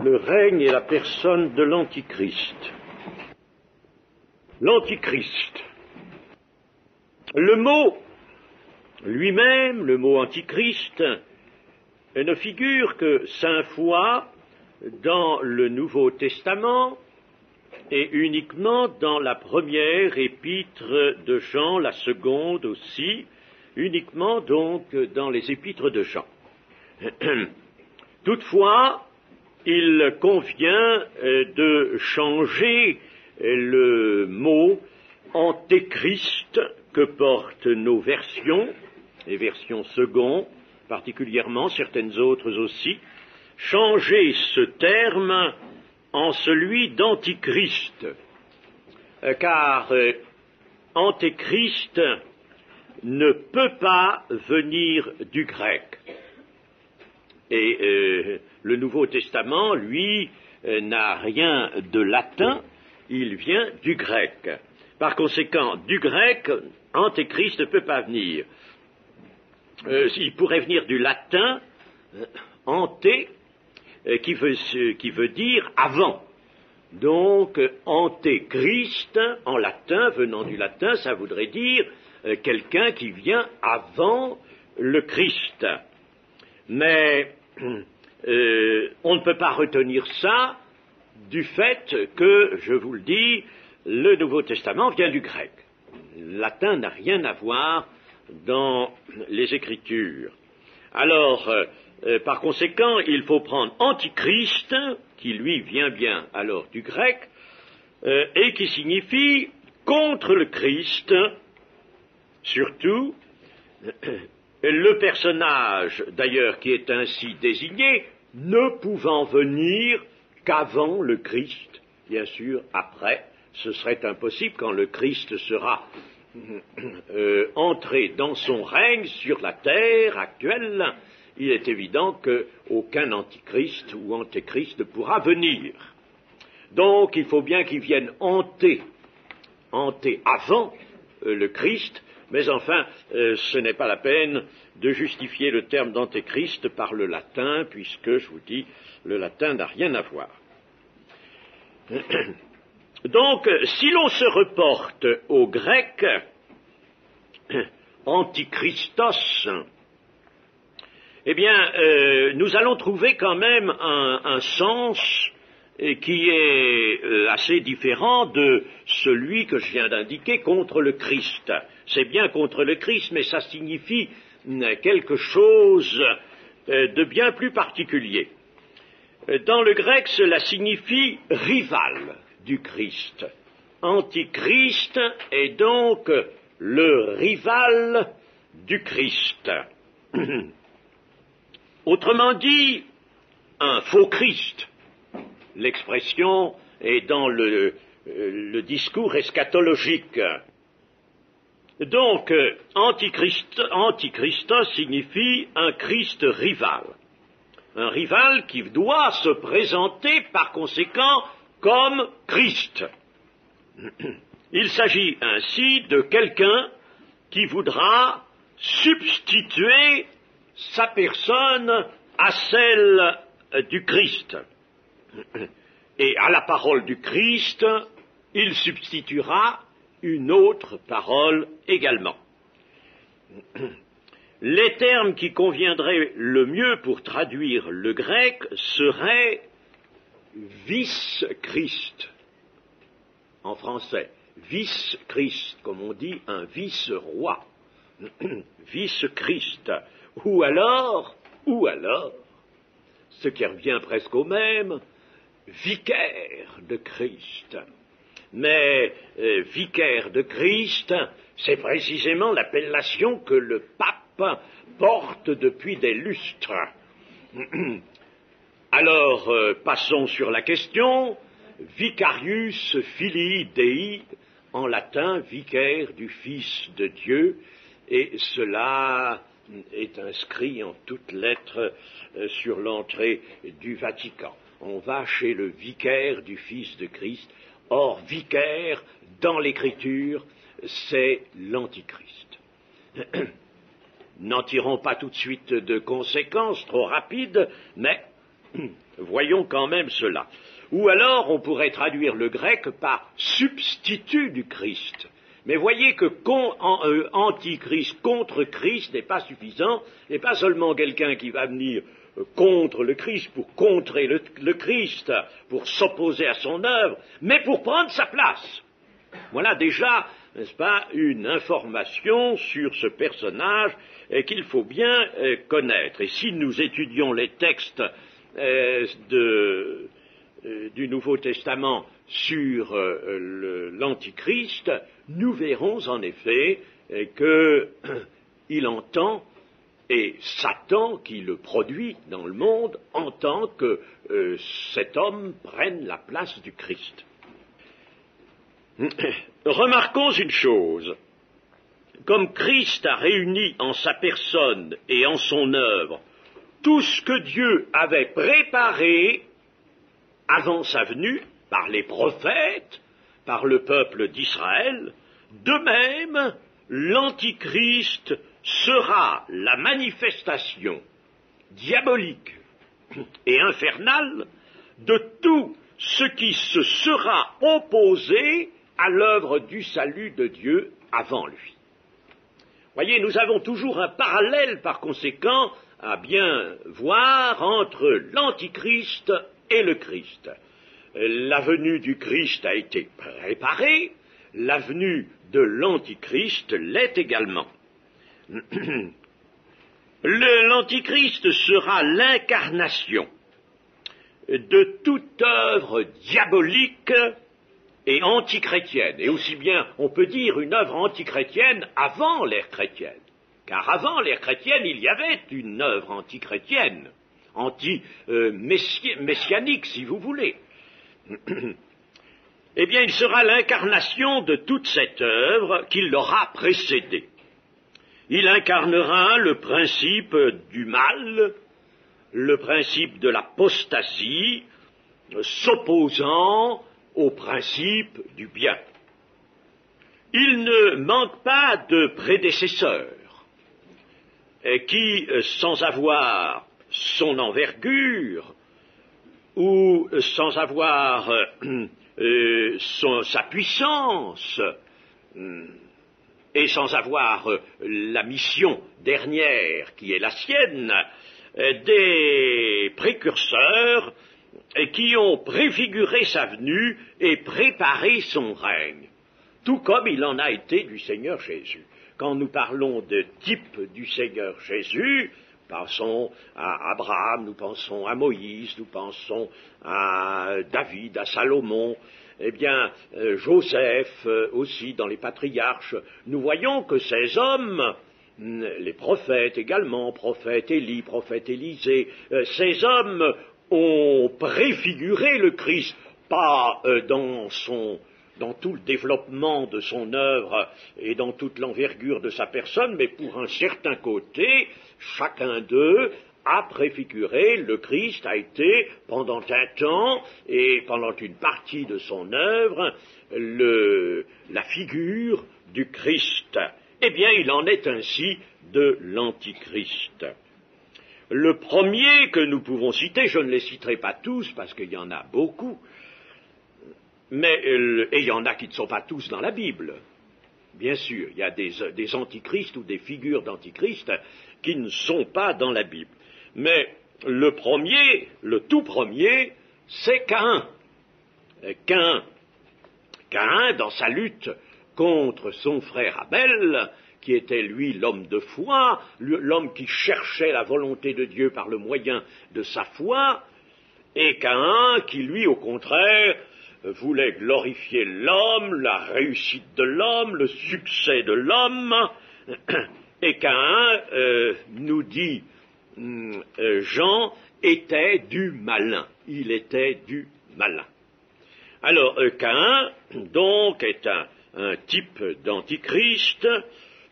le règne et la personne de l'Antichrist. L'Antichrist. Le mot lui-même, le mot Antichrist, ne figure que 5 fois dans le Nouveau Testament et uniquement dans la première épître de Jean, la seconde aussi, uniquement donc dans les épîtres de Jean. Toutefois, il convient de changer le mot antéchrist que portent nos versions, les versions secondes, particulièrement certaines autres aussi, changer ce terme en celui d'antichrist, car antéchrist ne peut pas venir du grec. Et le Nouveau Testament, lui, n'a rien de latin, il vient du grec. Par conséquent, du grec, antéchrist ne peut pas venir. Il pourrait venir du latin, anté, qui veut dire avant. Donc, antéchrist, en latin, venant du latin, ça voudrait dire quelqu'un qui vient avant le Christ. Mais on ne peut pas retenir ça du fait que, je vous le dis, le Nouveau Testament vient du grec. Le latin n'a rien à voir dans les Écritures. Alors, par conséquent, il faut prendre Antichrist, qui lui vient bien alors du grec, et qui signifie contre le Christ, surtout, le personnage d'ailleurs qui est ainsi désigné, ne pouvant venir qu'avant le Christ, bien sûr, après, ce serait impossible quand le Christ sera entré dans son règne sur la terre actuelle. Il est évident qu'aucun antichrist ou antéchrist ne pourra venir. Donc il faut bien qu'il vienne hanter avant le Christ, mais enfin ce n'est pas la peine de justifier le terme d'antéchrist par le latin, puisque, je vous dis, le latin n'a rien à voir. Donc, si l'on se reporte au grec, antichristos, eh bien, nous allons trouver quand même un sens qui est assez différent de celui que je viens d'indiquer contre le Christ. C'est bien contre le Christ, mais ça signifie quelque chose de bien plus particulier. Dans le grec, cela signifie rival du Christ. Antichrist est donc le rival du Christ. Autrement dit, un faux Christ. L'expression est dans le discours eschatologique. Donc, antichrist signifie un Christ rival. Un rival qui doit se présenter par conséquent comme Christ. Il s'agit ainsi de quelqu'un qui voudra substituer sa personne à celle du Christ. Et à la parole du Christ, il substituera une autre parole également. Les termes qui conviendraient le mieux pour traduire le grec seraient vice-Christ, en français, vice-Christ, comme on dit un vice-roi, vice-Christ, ou alors, ce qui revient presque au même, vicaire de Christ. Mais vicaire de Christ, c'est précisément l'appellation que le pape porte depuis des lustres. Alors, passons sur la question. Vicarius filii Dei, en latin, vicaire du Fils de Dieu, et cela est inscrit en toutes lettres sur l'entrée du Vatican. On va chez le vicaire du Fils de Christ. Or, vicaire, dans l'Écriture, c'est l'Antichrist. N'en tirons pas tout de suite de conséquences trop rapides, mais Voyons quand même cela. Ou alors on pourrait traduire le grec par substitut du Christ. Mais voyez que antichrist contre Christ n'est pas suffisant, n'est pas seulement quelqu'un qui va venir contre le Christ, pour contrer le Christ, pour s'opposer à son œuvre, mais pour prendre sa place. Voilà déjà, n'est-ce pas, une information sur ce personnage qu'il faut bien connaître. Et si nous étudions les textes du Nouveau Testament sur l'Antichrist, nous verrons en effet qu'il entend, et Satan qui le produit dans le monde, entend que cet homme prenne la place du Christ. Remarquons une chose. Comme Christ a réuni en sa personne et en son œuvre tout ce que Dieu avait préparé avant sa venue, par les prophètes, par le peuple d'Israël, de même, l'Antichrist sera la manifestation diabolique et infernale de tout ce qui se sera opposé à l'œuvre du salut de Dieu avant lui. Voyez, nous avons toujours un parallèle, par conséquent, à bien voir entre l'Antichrist et le Christ. La venue du Christ a été préparée, la venue de l'Antichrist l'est également. L'Antichrist sera l'incarnation de toute œuvre diabolique et antichrétienne, et aussi bien on peut dire une œuvre antichrétienne avant l'ère chrétienne, car avant l'ère chrétienne il y avait une œuvre antichrétienne, messianique si vous voulez. Eh bien il sera l'incarnation de toute cette œuvre qui l'aura précédée. Il incarnera le principe du mal, le principe de l'apostasie, s'opposant au principe du bien. Il ne manque pas de prédécesseurs qui, sans avoir son envergure ou sans avoir sa puissance et sans avoir la mission dernière qui est la sienne, des précurseurs qui ont préfiguré sa venue et préparé son règne, tout comme il en a été du Seigneur Jésus. Quand nous parlons de type du Seigneur Jésus, pensons à Abraham, nous pensons à Moïse, nous pensons à David, à Salomon, eh bien, Joseph aussi, dans les patriarches, nous voyons que ces hommes, les prophètes également, prophète Élie, prophète Élisée, ces hommes ont préfiguré le Christ, pas dans tout le développement de son œuvre et dans toute l'envergure de sa personne, mais pour un certain côté, chacun d'eux a préfiguré, le Christ a été, pendant un temps et pendant une partie de son œuvre, la figure du Christ. Eh bien, il en est ainsi de l'Antichrist. Le premier que nous pouvons citer, je ne les citerai pas tous parce qu'il y en a beaucoup, mais et il y en a qui ne sont pas tous dans la Bible. Bien sûr, il y a des antichrists ou des figures d'antichrist qui ne sont pas dans la Bible. Mais le premier, le tout premier, c'est Caïn. Caïn, dans sa lutte contre son frère Abel, qui était lui l'homme de foi, l'homme qui cherchait la volonté de Dieu par le moyen de sa foi, et Caïn qui lui, au contraire, voulait glorifier l'homme, la réussite de l'homme, le succès de l'homme, et Caïn, nous dit Jean, était du malin, il était du malin. Alors Caïn, donc, est un type d'antichrist,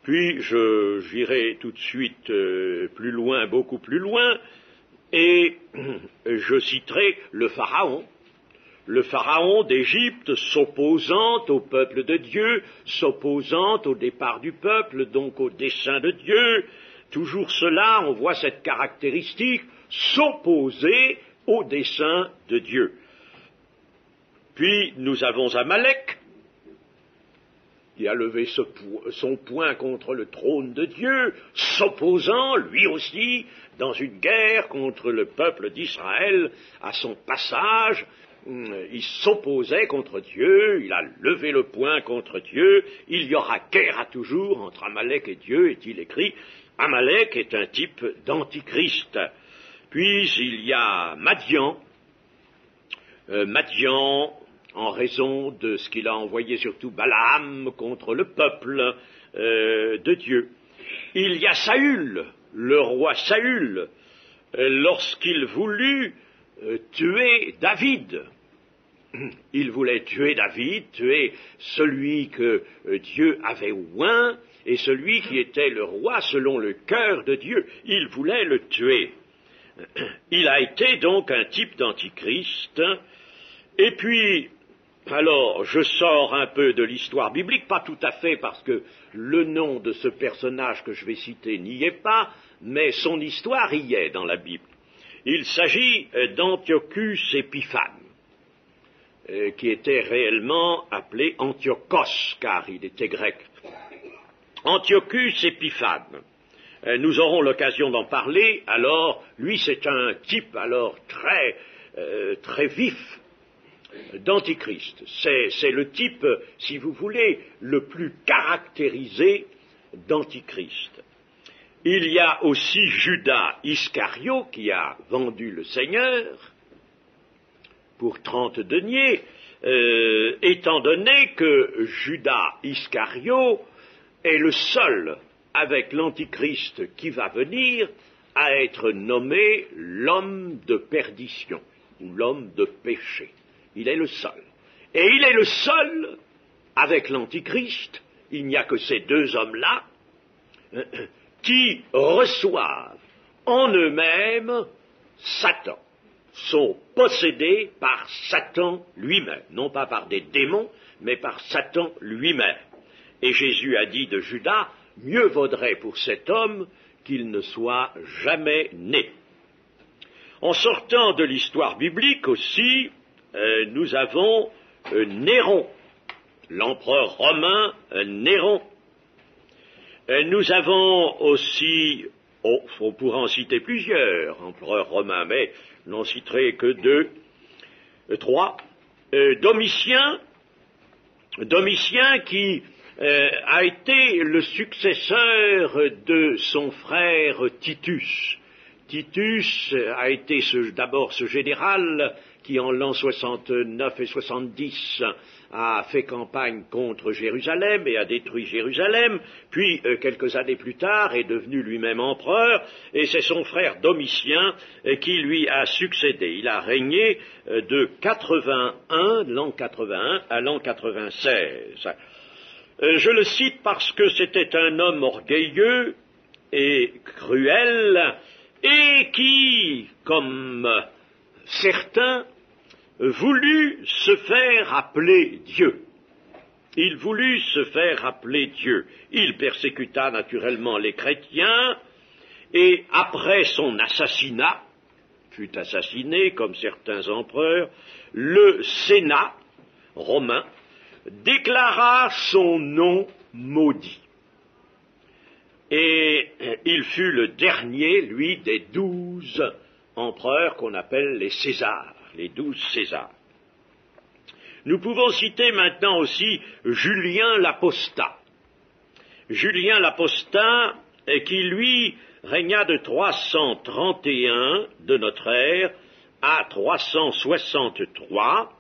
puis j'irai tout de suite plus loin, beaucoup plus loin, et je citerai le Pharaon d'Égypte s'opposant au peuple de Dieu, s'opposant au départ du peuple, donc au dessein de Dieu. Toujours cela, on voit cette caractéristique, s'opposer au dessein de Dieu. Puis nous avons Amalek, qui a levé son poing contre le trône de Dieu, s'opposant, lui aussi, dans une guerre contre le peuple d'Israël, à son passage. Il s'opposait contre Dieu, il a levé le poing contre Dieu, il y aura guerre à toujours entre Amalek et Dieu, est-il écrit. Amalek est un type d'antichrist. Puis il y a Madian, en raison de ce qu'il a envoyé surtout Balaam contre le peuple de Dieu. Il y a Saül, le roi Saül, lorsqu'il voulut tuer David. Il voulait tuer David, tuer celui que Dieu avait oint, et celui qui était le roi selon le cœur de Dieu. Il voulait le tuer. Il a été donc un type d'antichrist. Et puis, alors, je sors un peu de l'histoire biblique, pas tout à fait parce que le nom de ce personnage que je vais citer n'y est pas, mais son histoire y est dans la Bible. Il s'agit d'Antiochus Épiphane, qui était réellement appelé Antiochos, car il était grec. Antiochus Épiphane. Nous aurons l'occasion d'en parler. Alors, lui, c'est un type alors très vif d'antichrist. C'est le type, si vous voulez, le plus caractérisé d'antichrist. Il y a aussi Judas Iscario qui a vendu le Seigneur pour 30 deniers, étant donné que Judas Iscario est le seul, avec l'antichrist qui va venir, à être nommé l'homme de perdition, ou l'homme de péché. Il est le seul. Et il est le seul, avec l'antichrist, il n'y a que ces deux hommes-là, qui reçoivent en eux-mêmes Satan, sont possédés par Satan lui-même, non pas par des démons, mais par Satan lui-même. Et Jésus a dit de Judas, mieux vaudrait pour cet homme qu'il ne soit jamais né. En sortant de l'histoire biblique aussi, nous avons Néron, l'empereur romain Néron. Nous avons aussi, on pourra en citer plusieurs, empereurs romains, mais je n'en citerai que trois. Domitien qui a été le successeur de son frère Titus. Titus a été d'abord ce général qui en l'an 69 et 70 a fait campagne contre Jérusalem et a détruit Jérusalem, puis quelques années plus tard est devenu lui-même empereur, et c'est son frère Domitien qui lui a succédé. Il a régné de l'an 81 à l'an 96. Je le cite parce que c'était un homme orgueilleux et cruel, et qui, comme certains, voulut se faire appeler Dieu. Il voulut se faire appeler Dieu. Il persécuta naturellement les chrétiens, et après son assassinat, fut assassiné comme certains empereurs, le Sénat romain déclara son nom maudit. Et il fut le dernier, lui, des 12 empereurs qu'on appelle les Césars, les 12 Césars. Nous pouvons citer maintenant aussi Julien l'Apostat. Julien l'Apostat, qui lui régna de 331 de notre ère à 363,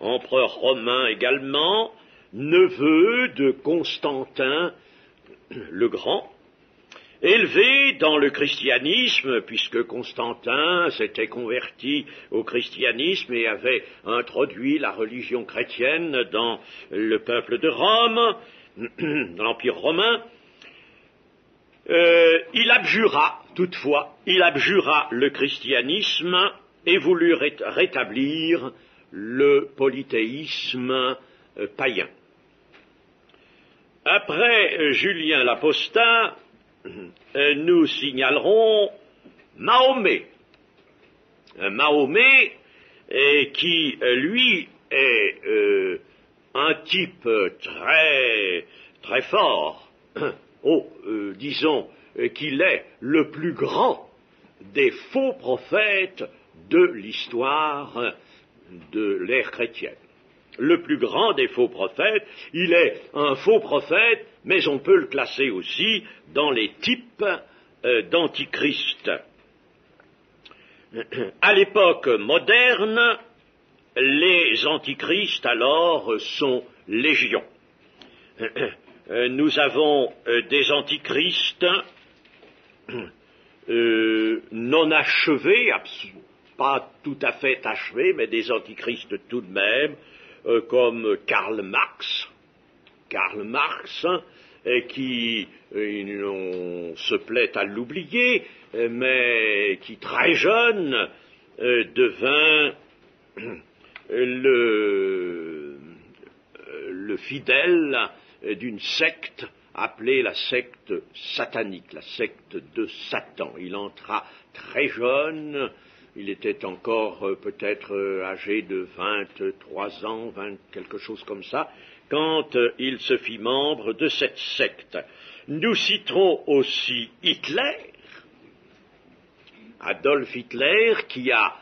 empereur romain également, neveu de Constantin le Grand, élevé dans le christianisme, puisque Constantin s'était converti au christianisme et avait introduit la religion chrétienne dans le peuple de Rome, dans l'Empire romain. Il abjura le christianisme et voulut rétablir le polythéisme païen. Après Julien l'Apostat, nous signalerons Mahomet. Mahomet, qui, lui, est un type très, très fort, disons qu'il est le plus grand des faux prophètes de l'histoire de l'ère chrétienne. Le plus grand des faux prophètes, il est un faux prophète, mais on peut le classer aussi dans les types d'antichrist. À l'époque moderne, les antichrists alors sont légion. Nous avons des antichrists non achevés, pas tout à fait achevés, mais des antichrists tout de même, comme Karl Marx. Karl Marx, qui, on se plaît à l'oublier, mais qui très jeune devint le fidèle d'une secte appelée la secte satanique, la secte de Satan. Il entra très jeune, il était encore peut-être âgé de 23 ans, quelque chose comme ça, quand il se fit membre de cette secte. Nous citerons aussi Hitler, Adolf Hitler, qui a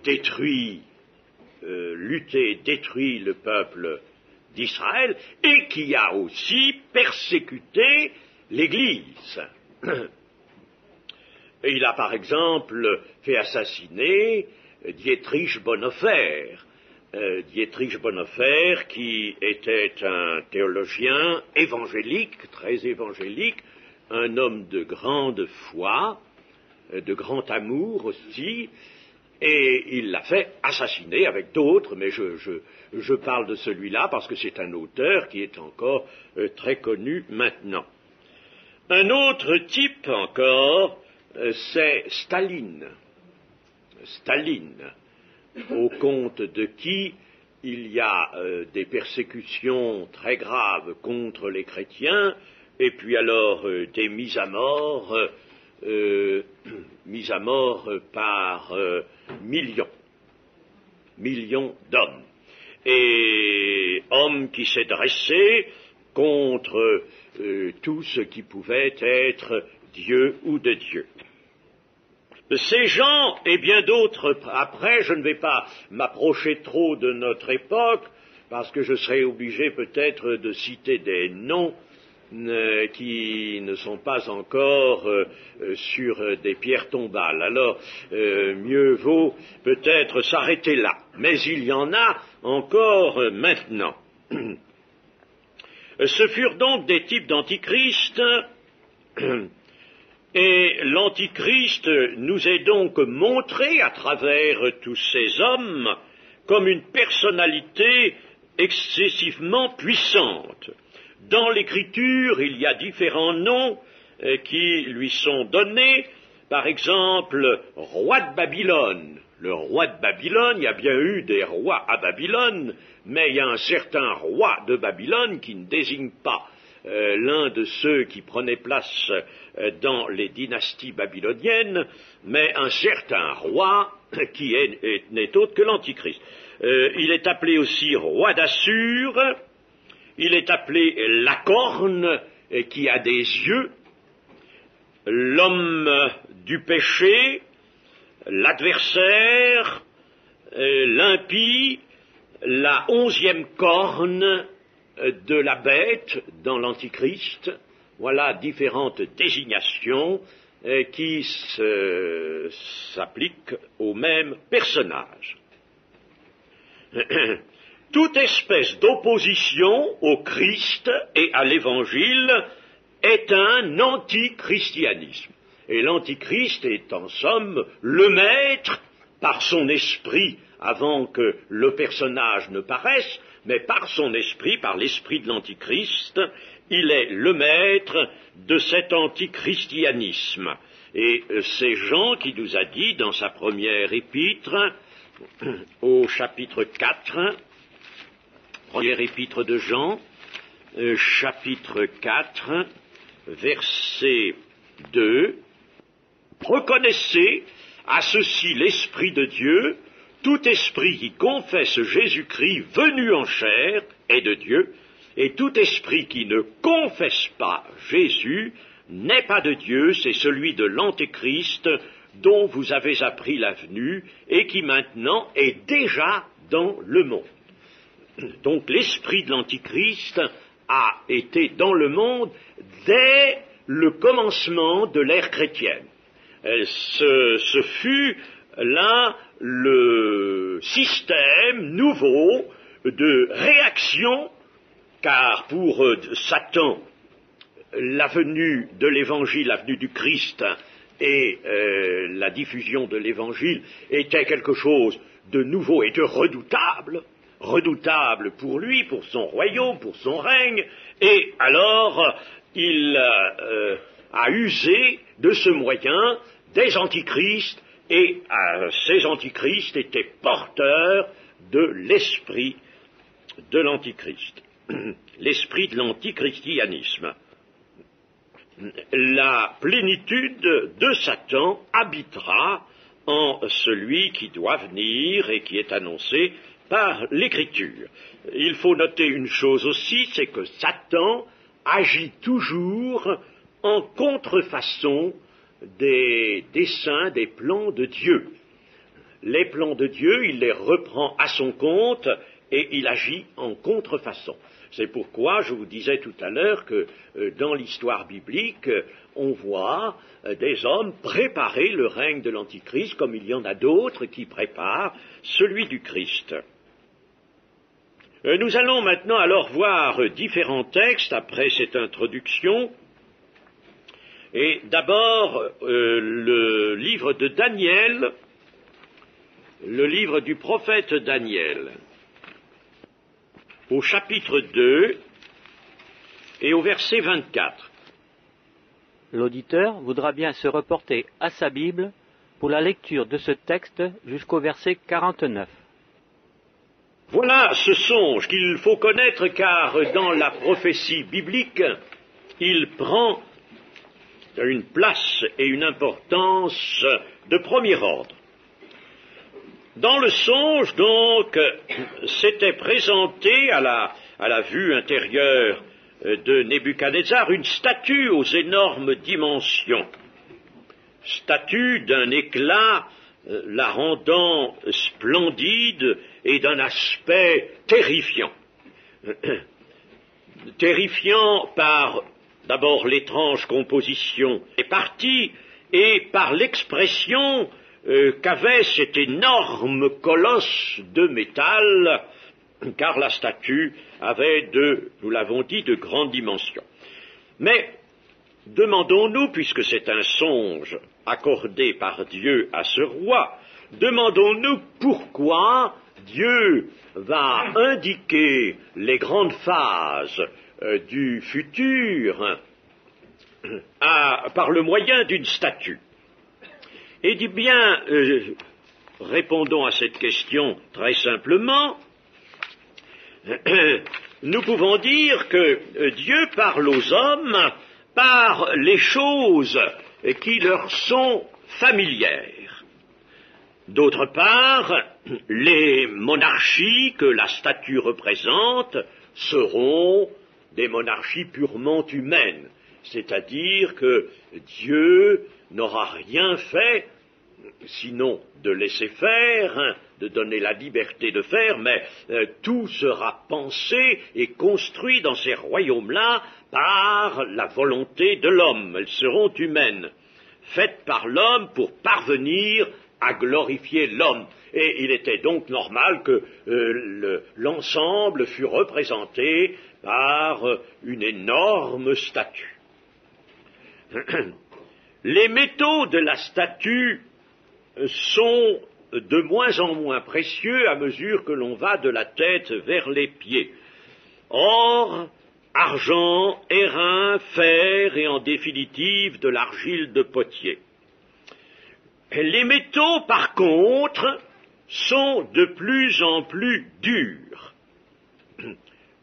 détruit le peuple d'Israël et qui a aussi persécuté l'Église. Et il a par exemple fait assassiner Dietrich Bonhoeffer. Dietrich Bonhoeffer, qui était un théologien évangélique, très évangélique, un homme de grande foi, de grand amour aussi, et il l'a fait assassiner avec d'autres, mais je parle de celui-là parce que c'est un auteur qui est encore très connu maintenant. Un autre type encore, c'est Staline. Staline, au compte de qui il y a des persécutions très graves contre les chrétiens, et puis alors des mises à mort par millions d'hommes. Et homme qui s'est dressé contre tout ce qui pouvait être Dieu ou de Dieu. Ces gens, et bien d'autres après, je ne vais pas m'approcher trop de notre époque, parce que je serais obligé peut-être de citer des noms qui ne sont pas encore sur des pierres tombales. Alors, mieux vaut peut-être s'arrêter là. Mais il y en a encore maintenant. Ce furent donc des types d'antichrist, et l'antichrist nous est donc montré à travers tous ces hommes comme une personnalité excessivement puissante. Dans l'Écriture, il y a différents noms qui lui sont donnés. Par exemple, roi de Babylone. Le roi de Babylone, il y a bien eu des rois à Babylone, mais il y a un certain roi de Babylone qui ne désigne pas l'un de ceux qui prenaient place dans les dynasties babyloniennes, mais un certain roi qui n'est autre que l'Antichrist. Il est appelé aussi roi d'Assur. Il est appelé la corne qui a des yeux, l'homme du péché, l'adversaire, l'impie, la 11e corne de la bête dans l'Antichrist. Voilà différentes désignations qui s'appliquent au même personnage. Toute espèce d'opposition au Christ et à l'Évangile est un antichristianisme. Et l'antichrist est en somme le maître par son esprit, avant que le personnage ne paraisse, mais par son esprit, par l'esprit de l'antichrist, il est le maître de cet antichristianisme. Et c'est Jean qui nous a dit dans sa première épître, au chapitre 4, première épître de Jean, chapitre 4, verset 2, « Reconnaissez À ceci l'Esprit de Dieu, tout esprit qui confesse Jésus-Christ venu en chair est de Dieu, et tout esprit qui ne confesse pas Jésus n'est pas de Dieu, c'est celui de l'Antéchrist dont vous avez appris la venue et qui maintenant est déjà dans le monde. Donc l'esprit de l'Antichrist a été dans le monde dès le commencement de l'ère chrétienne. Ce fut là le système nouveau de réaction, car pour Satan, la venue de l'Évangile, la venue du Christ et la diffusion de l'Évangile était quelque chose de nouveau et de redoutable, redoutable pour lui, pour son royaume, pour son règne, et alors il a usé de ce moyen des antichrists, et ces antichrists étaient porteurs de l'esprit de l'antichrist, l'esprit de l'antichristianisme. La plénitude de Satan habitera en celui qui doit venir et qui est annoncé par l'Écriture. Il faut noter une chose aussi, c'est que Satan agit toujours en contrefaçon des desseins, des plans de Dieu. Les plans de Dieu, il les reprend à son compte et il agit en contrefaçon. C'est pourquoi je vous disais tout à l'heure que dans l'histoire biblique, on voit des hommes préparer le règne de l'Antichrist comme il y en a d'autres qui préparent celui du Christ. Nous allons maintenant alors voir différents textes après cette introduction. Et d'abord, le livre de Daniel, le livre du prophète Daniel, au chapitre 2 et au verset 24. L'auditeur voudra bien se reporter à sa Bible pour la lecture de ce texte jusqu'au verset 49. Voilà ce songe qu'il faut connaître, car dans la prophétie biblique, il prend une place et une importance de premier ordre. Dans le songe, donc, s'était présenté à la vue intérieure de Nebuchadnezzar une statue aux énormes dimensions, statue d'un éclat la rendant splendide et d'un aspect terrifiant. Terrifiant par d'abord l'étrange composition des parties et par l'expression qu'avait cet énorme colosse de métal, car la statue avait nous l'avons dit, de grandes dimensions. Mais demandons-nous, puisque c'est un songe accordé par Dieu à ce roi, demandons-nous pourquoi Dieu va indiquer les grandes phases du futur par le moyen d'une statue. Eh bien, répondons à cette question très simplement. Nous pouvons dire que Dieu parle aux hommes par les choses qui leur sont familières. D'autre part, les monarchies que la statue représente seront des monarchies purement humaines, c'est-à-dire que Dieu n'aura rien fait, sinon de laisser faire, de donner la liberté de faire, mais tout sera pensé et construit dans ces royaumes-là par la volonté de l'homme. Elles seront humaines, faites par l'homme pour parvenir à glorifier l'homme. Et il était donc normal que l'ensemble fût représenté par une énorme statue. Les métaux de la statue sont de moins en moins précieux à mesure que l'on va de la tête vers les pieds. Or, argent, airain, fer et en définitive de l'argile de potier. Les métaux, par contre, sont de plus en plus durs.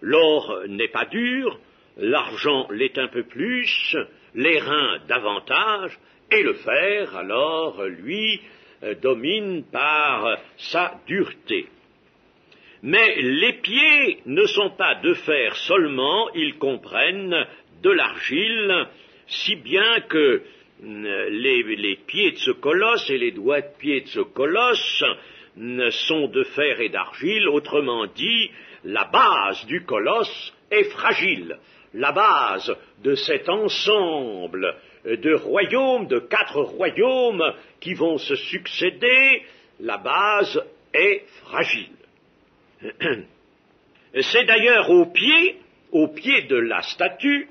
L'or n'est pas dur, l'argent l'est un peu plus, l'airain davantage, et le fer, alors, lui, domine par sa dureté. Mais les pieds ne sont pas de fer seulement, ils comprennent de l'argile, si bien que les pieds de ce colosse et les doigts de pied de ce colosse sont de fer et d'argile, autrement dit, la base du colosse est fragile. La base de cet ensemble de royaumes, de 4 royaumes qui vont se succéder, la base est fragile. C'est d'ailleurs au pied de la statue,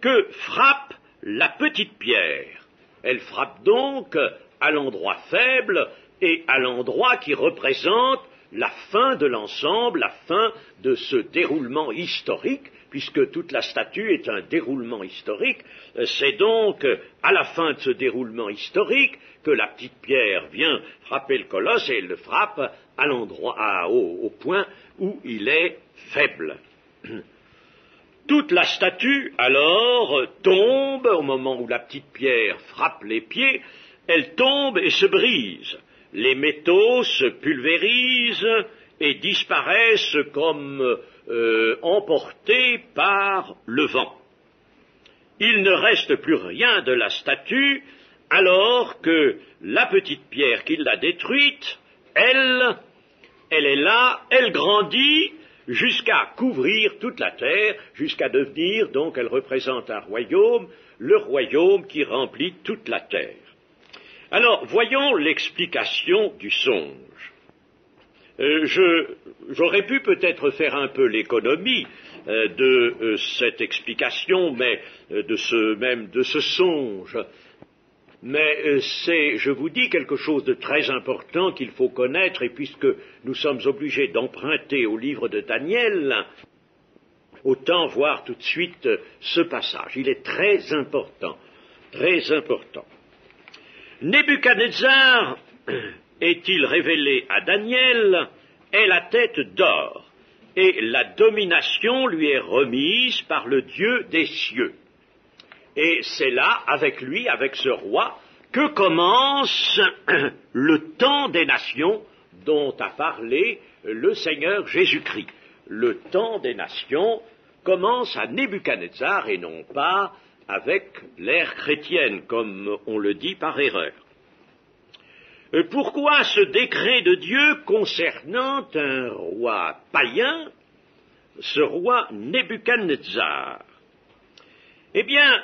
que frappe la petite pierre. Elle frappe donc à l'endroit faible et à l'endroit qui représente la fin de l'ensemble, la fin de ce déroulement historique, puisque toute la statue est un déroulement historique. C'est donc à la fin de ce déroulement historique que la petite pierre vient frapper le colosse et elle le frappe à l'endroit, au point où il est faible. Toute la statue, alors, tombe au moment où la petite pierre frappe les pieds, elle tombe et se brise. Les métaux se pulvérisent et disparaissent comme emportés par le vent. Il ne reste plus rien de la statue, alors que la petite pierre qui l'a détruite, elle est là, elle grandit, jusqu'à couvrir toute la terre, jusqu'à devenir, donc elle représente un royaume, le royaume qui remplit toute la terre. Alors, voyons l'explication du songe. J'aurais pu peut-être faire un peu l'économie de cette explication, mais de ce songe. Mais c'est, je vous dis, quelque chose de très important qu'il faut connaître, et puisque nous sommes obligés d'emprunter au livre de Daniel, autant voir tout de suite ce passage. Il est très important, très important. Nebuchadnezzar, est-il révélé à Daniel, est la tête d'or, et la domination lui est remise par le Dieu des cieux. Et c'est là, avec lui, avec ce roi, que commence le temps des nations dont a parlé le Seigneur Jésus-Christ. Le temps des nations commence à Nebuchadnezzar et non pas avec l'ère chrétienne, comme on le dit par erreur. Pourquoi ce décret de Dieu concernant un roi païen, ce roi Nebuchadnezzar? Eh bien,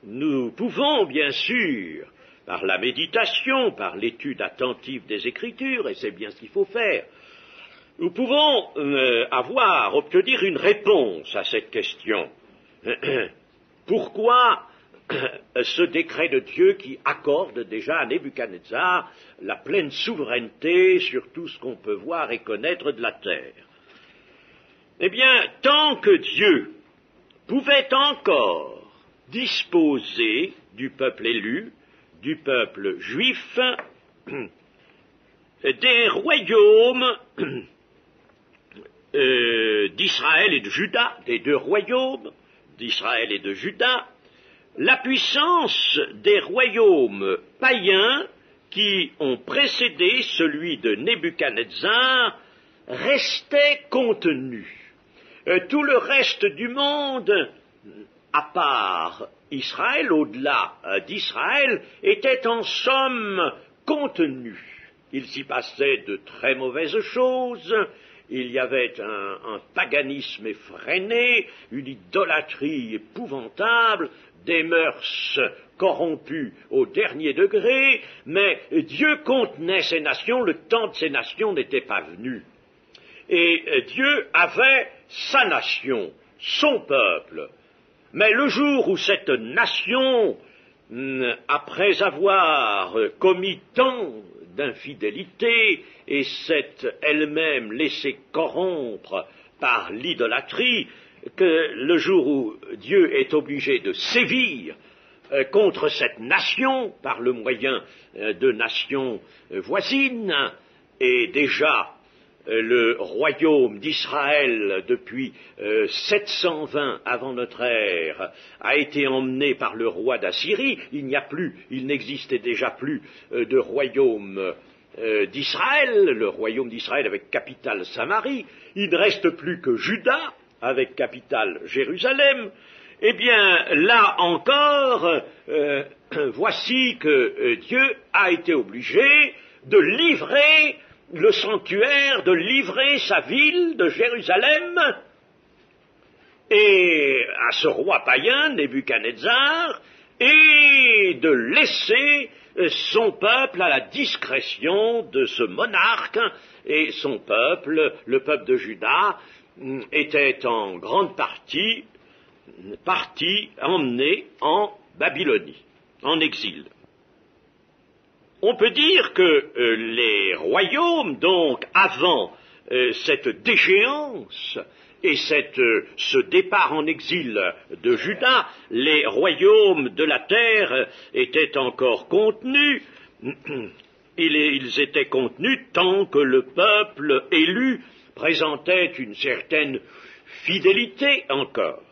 nous pouvons, bien sûr, par la méditation, par l'étude attentive des Écritures, et c'est bien ce qu'il faut faire, nous pouvons obtenir une réponse à cette question. Pourquoi ce décret de Dieu qui accorde déjà à Nebuchadnezzar la pleine souveraineté sur tout ce qu'on peut voir et connaître de la terre? Eh bien, tant que Dieu pouvait encore disposer du peuple élu, du peuple juif, des royaumes d'Israël et de Juda, des 2 royaumes d'Israël et de Juda, la puissance des royaumes païens qui ont précédé celui de Nebuchadnezzar restait contenue. Tout le reste du monde, à part Israël, au-delà d'Israël, était en somme contenu. Il s'y passait de très mauvaises choses, il y avait un paganisme effréné, une idolâtrie épouvantable, des mœurs corrompues au dernier degré, mais Dieu contenait ces nations, le temps de ces nations n'était pas venu. Et Dieu avait sa nation, son peuple. Mais le jour où cette nation, après avoir commis tant d'infidélité et s'est elle-même laissée corrompre par l'idolâtrie, que le jour où Dieu est obligé de sévir contre cette nation par le moyen de nations voisines, et déjà le royaume d'Israël depuis 720 avant notre ère a été emmené par le roi d'Assyrie, il n'existait déjà plus de royaume d'Israël, le royaume d'Israël avec capitale Samarie, il ne reste plus que Juda avec capitale Jérusalem. Eh bien, là encore, voici que Dieu a été obligé de livrer le sanctuaire, de livrer sa ville de Jérusalem, et à ce roi païen, Nebuchadnezzar, et de laisser son peuple à la discrétion de ce monarque, et son peuple, le peuple de Juda, était en grande partie emmené en Babylonie, en exil. On peut dire que les royaumes, donc, avant cette déchéance et ce départ en exil de Juda, les royaumes de la terre étaient encore contenus. Ils étaient contenus tant que le peuple élu présentait une certaine fidélité encore.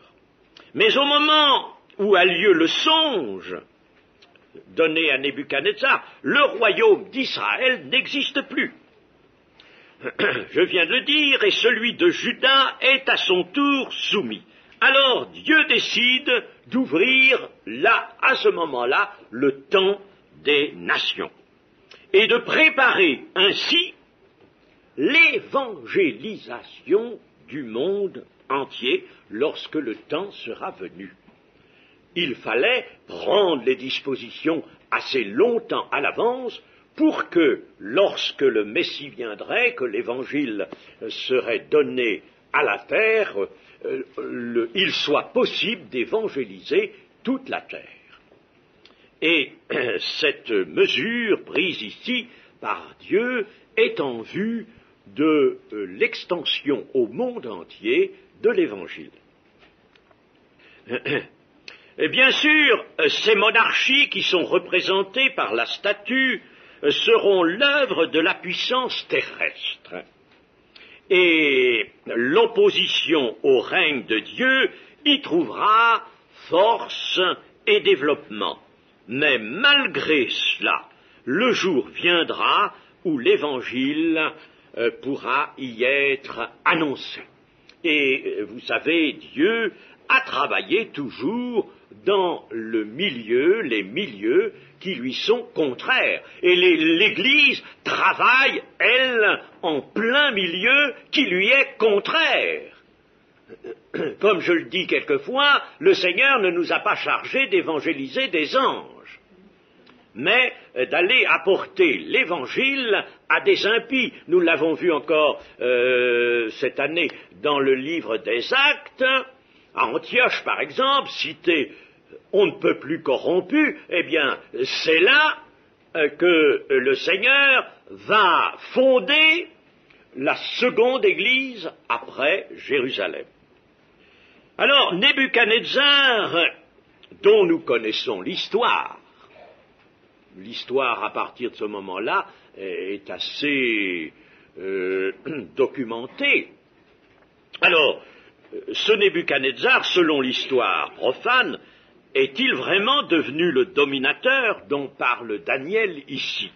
Mais au moment où a lieu le songe donné à Nebuchadnezzar, le royaume d'Israël n'existe plus. Je viens de le dire, et celui de Juda est à son tour soumis. Alors Dieu décide d'ouvrir là, à ce moment-là, le temps des nations, et de préparer ainsi l'évangélisation du monde entier lorsque le temps sera venu. Il fallait prendre les dispositions assez longtemps à l'avance pour que, lorsque le Messie viendrait, que l'Évangile serait donné à la terre, il soit possible d'évangéliser toute la terre. Et cette mesure prise ici par Dieu est en vue de l'extension au monde entier de l'Évangile. Et bien sûr, ces monarchies qui sont représentées par la statue seront l'œuvre de la puissance terrestre. Et l'opposition au règne de Dieu y trouvera force et développement. Mais malgré cela, le jour viendra où l'Évangile pourra y être annoncé. Et vous savez, Dieu a travaillé toujours dans les milieux qui lui sont contraires. Et l'Église travaille, elle, en plein milieu qui lui est contraire. Comme je le dis quelquefois, le Seigneur ne nous a pas chargés d'évangéliser des anges, mais d'aller apporter l'Évangile à des impies. Nous l'avons vu encore cette année dans le livre des Actes. À Antioche, par exemple, cité on ne peut plus corrompu, eh bien, c'est là que le Seigneur va fonder la seconde église après Jérusalem. Alors, Nebuchadnezzar, dont nous connaissons l'histoire à partir de ce moment-là est assez documentée. Alors, ce Nebuchadnezzar, selon l'histoire profane, est-il vraiment devenu le dominateur dont parle Daniel ici?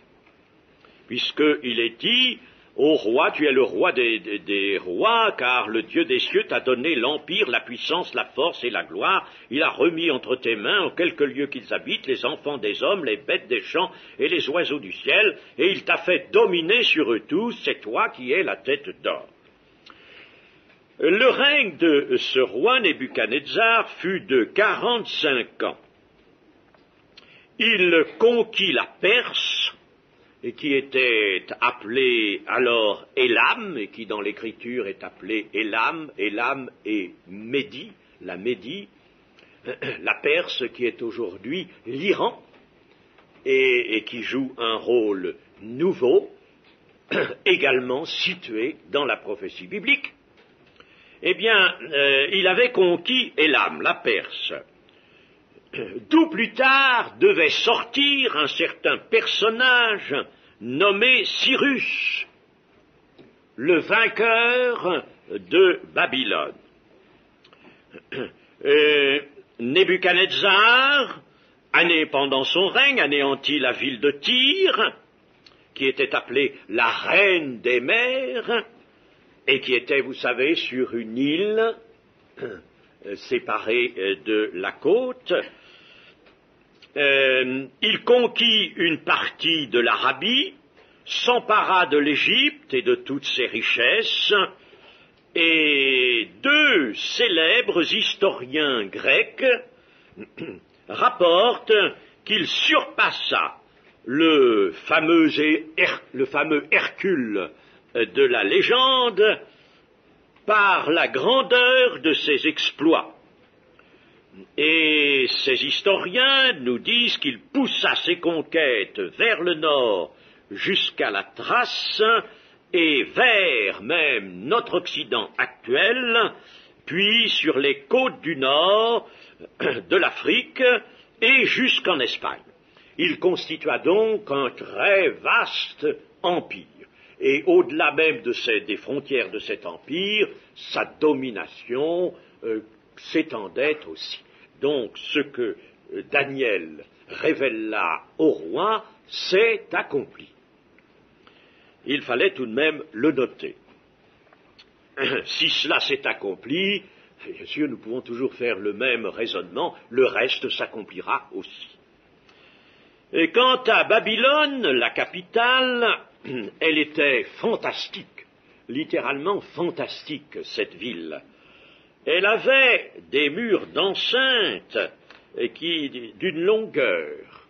Puisqu'il est dit, ô roi, tu es le roi des rois, car le Dieu des cieux t'a donné l'empire, la puissance, la force et la gloire. Il a remis entre tes mains, en quelques lieux qu'ils habitent, les enfants des hommes, les bêtes des champs et les oiseaux du ciel, et il t'a fait dominer sur eux tous, c'est toi qui es la tête d'or. Le règne de ce roi Nebuchadnezzar fut de 45 ans. Il conquit la Perse, et qui était appelée alors Élam, et qui dans l'écriture est appelée Élam et Médie, la Médie, la Perse qui est aujourd'hui l'Iran, et qui joue un rôle nouveau, également situé dans la prophétie biblique. Eh bien, il avait conquis Élam, la Perse, d'où plus tard devait sortir un certain personnage nommé Cyrus. le vainqueur de Babylone. Nebuchadnezzar, pendant son règne, anéantit la ville de Tyr, qui était appelée la reine des mers, et qui était, vous savez, sur une île séparée de la côte. Il conquit une partie de l'Arabie, s'empara de l'Égypte et de toutes ses richesses, et deux célèbres historiens grecs rapportent qu'il surpassa le fameux Hercule de la légende par la grandeur de ses exploits. Et ces historiens nous disent qu'il poussa ses conquêtes vers le nord jusqu'à la Thrace et vers même notre Occident actuel, puis sur les côtes du nord de l'Afrique et jusqu'en Espagne. Il constitua donc un très vaste empire. Et au-delà même des frontières de cet empire, sa domination s'étendait aussi. Donc ce que Daniel révéla au roi s'est accompli. Il fallait tout de même le noter. Si cela s'est accompli, bien sûr, nous pouvons toujours faire le même raisonnement, le reste s'accomplira aussi. Et quant à Babylone, la capitale, elle était fantastique, littéralement fantastique, cette ville. Elle avait des murs d'enceinte d'une longueur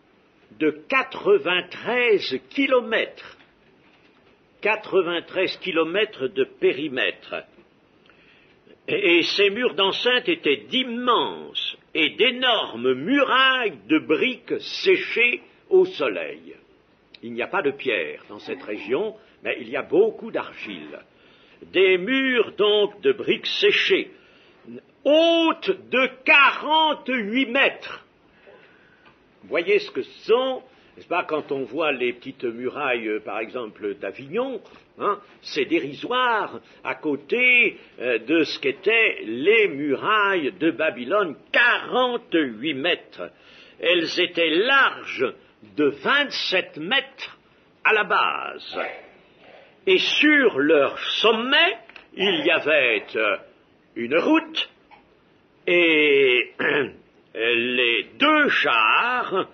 de 93 kilomètres. 93 kilomètres de périmètre. Et ces murs d'enceinte étaient d'immenses et d'énormes murailles de briques séchées au soleil. Il n'y a pas de pierre dans cette région, mais il y a beaucoup d'argile. Des murs donc de briques séchées, hautes de 48 mètres. Vous voyez ce que ce sont? N'est-ce pas, quand on voit les petites murailles, par exemple, d'Avignon, c'est dérisoire à côté de ce qu'étaient les murailles de Babylone, 48 mètres. Elles étaient larges de 27 mètres à la base. Et sur leur sommet, il y avait une route, et les deux chars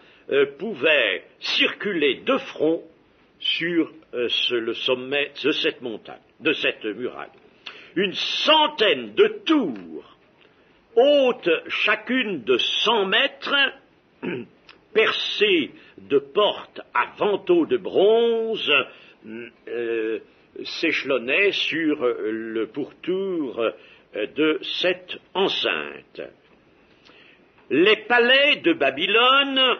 pouvaient circuler de front sur le sommet de cette montagne, de cette muraille. Une centaine de tours, hautes chacune de 100 mètres, percées de portes à vantaux de bronze, s'échelonnaient sur le pourtour de cette enceinte. Les palais de Babylone,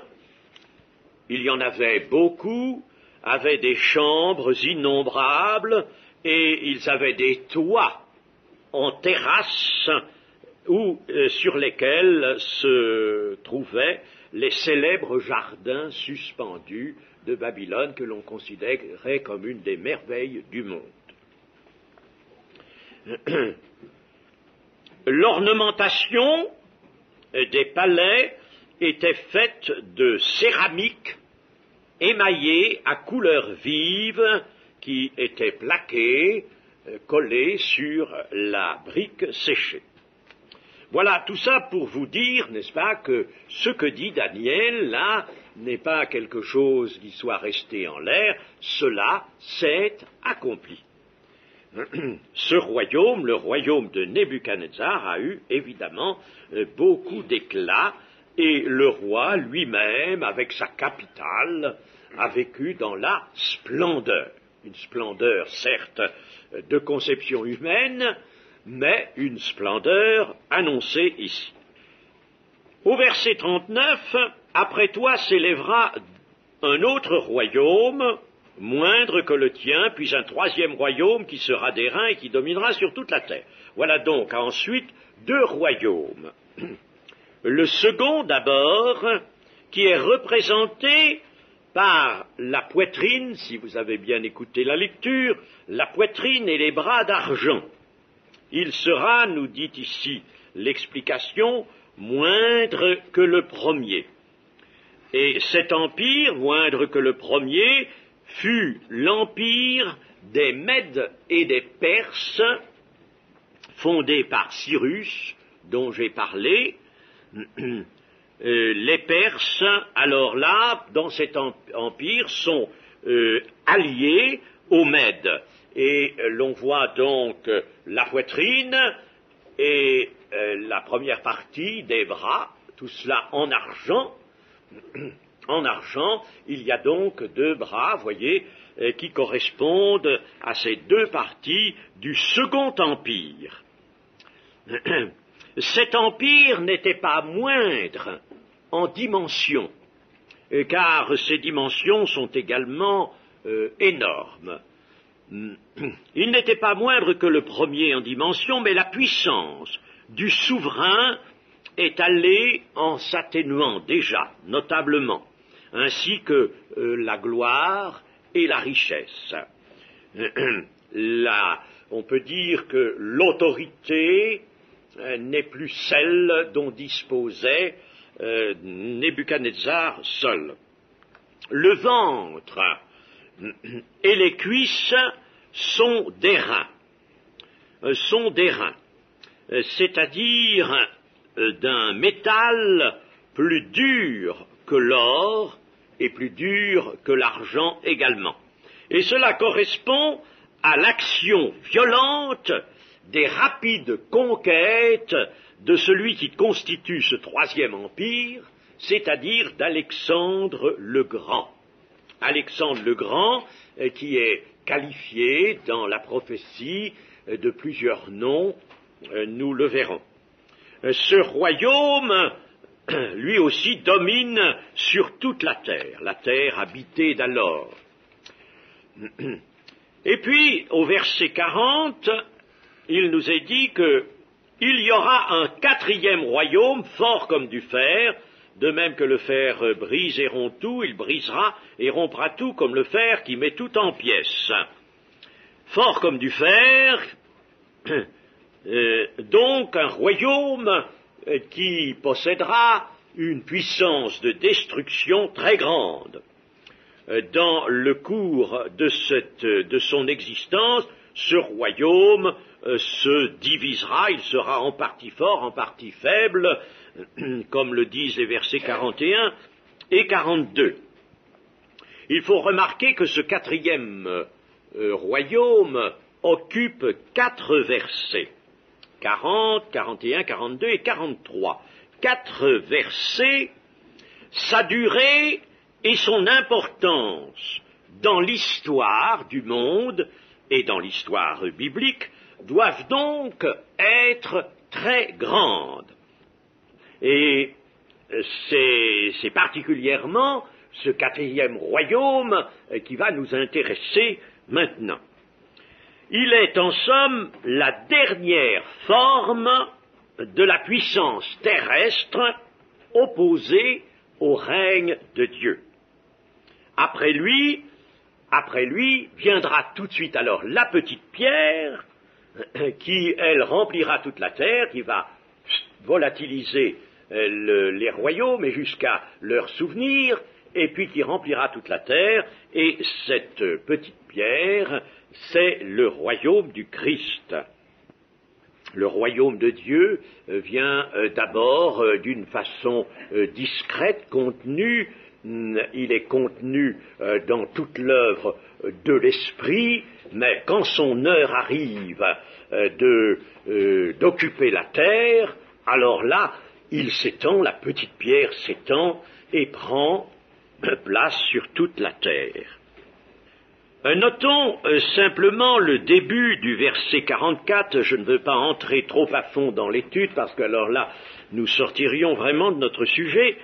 il y en avait beaucoup, avaient des chambres innombrables, et ils avaient des toits en terrasse sur lesquels se trouvaient les célèbres jardins suspendus de Babylone que l'on considérait comme une des merveilles du monde. L'ornementation des palais était faite de céramique émaillée à couleurs vives qui était plaquée, collée sur la brique séchée. Voilà, tout ça pour vous dire, n'est-ce pas, que ce que dit Daniel, là, n'est pas quelque chose qui soit resté en l'air, cela s'est accompli. Ce royaume, le royaume de Nebuchadnezzar, a eu évidemment beaucoup d'éclat, et le roi lui-même, avec sa capitale, a vécu dans la splendeur. Une splendeur, certes, de conception humaine, mais une splendeur annoncée ici. Au verset 39, « Après toi s'élèvera un autre royaume, moindre que le tien, puis un troisième royaume qui sera d'airain et qui dominera sur toute la terre. » Voilà donc ensuite deux royaumes. Le second d'abord, qui est représenté par la poitrine, si vous avez bien écouté la lecture, la poitrine et les bras d'argent. Il sera, nous dit ici l'explication, moindre que le premier. Et cet empire, moindre que le premier, fut l'empire des Mèdes et des Perses, fondé par Cyrus, dont j'ai parlé. Les Perses, alors là, dans cet empire, sont alliés aux Mèdes. Et l'on voit donc la poitrine et la première partie des bras, tout cela en argent. En argent, il y a donc deux bras, voyez, qui correspondent à ces deux parties du Second Empire. Cet empire n'était pas moindre en dimension, car ces dimensions sont également énormes. Il n'était pas moindre que le premier en dimension, mais la puissance du souverain est allée en s'atténuant déjà, notablement, ainsi que la gloire et la richesse. On peut dire que l'autorité n'est plus celle dont disposait Nebuchadnezzar seul. Le ventre et les cuisses sont des reins, c'est-à-dire d'un métal plus dur que l'or et plus dur que l'argent également. Et cela correspond à l'action violente des rapides conquêtes de celui qui constitue ce troisième empire, c'est-à-dire d'Alexandre le Grand. Alexandre le Grand, qui est qualifié dans la prophétie de plusieurs noms, nous le verrons. Ce royaume, lui aussi, domine sur toute la terre habitée d'alors. Et puis, au verset 40, il nous est dit qu'il y aura un quatrième royaume, fort comme du fer, de même que le fer brise et rompt tout, il brisera et rompra tout comme le fer qui met tout en pièces. Fort comme du fer, donc un royaume qui possédera une puissance de destruction très grande. Dans le cours de son existence, ce royaume se divisera, il sera en partie fort, en partie faible, comme le disent les versets 41 et 42. Il faut remarquer que ce quatrième royaume occupe 4 versets, 40, 41, 42 et 43. 4 versets, sa durée et son importance dans l'histoire du monde et dans l'histoire biblique doivent donc être très grandes. Et c'est particulièrement ce quatrième royaume qui va nous intéresser maintenant. Il est en somme la dernière forme de la puissance terrestre opposée au règne de Dieu. Après lui viendra tout de suite alors la petite pierre qui, elle, remplira toute la terre, qui va volatiliser les royaumes et jusqu'à leur souvenir, et puis qui remplira toute la terre, et cette petite pierre, c'est le royaume du Christ. Le royaume de Dieu vient d'abord d'une façon discrète, contenue. Il est contenu dans toute l'œuvre de l'Esprit, mais quand son heure arrive d'occuper la terre, alors là, il s'étend, la petite pierre s'étend et prend place sur toute la terre. Notons simplement le début du verset 44, je ne veux pas entrer trop à fond dans l'étude, parce que alors là, nous sortirions vraiment de notre sujet.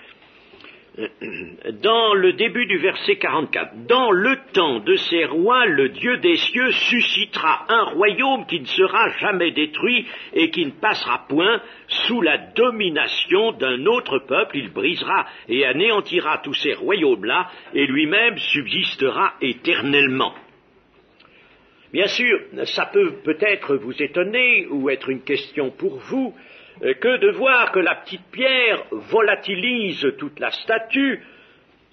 dans le début du verset 44. Dans le temps de ces rois, le Dieu des cieux suscitera un royaume qui ne sera jamais détruit et qui ne passera point sous la domination d'un autre peuple. Il brisera et anéantira tous ces royaumes-là et lui-même subsistera éternellement. Bien sûr, ça peut peut-être vous étonner ou être une question pour vous, que de voir que la petite pierre volatilise toute la statue,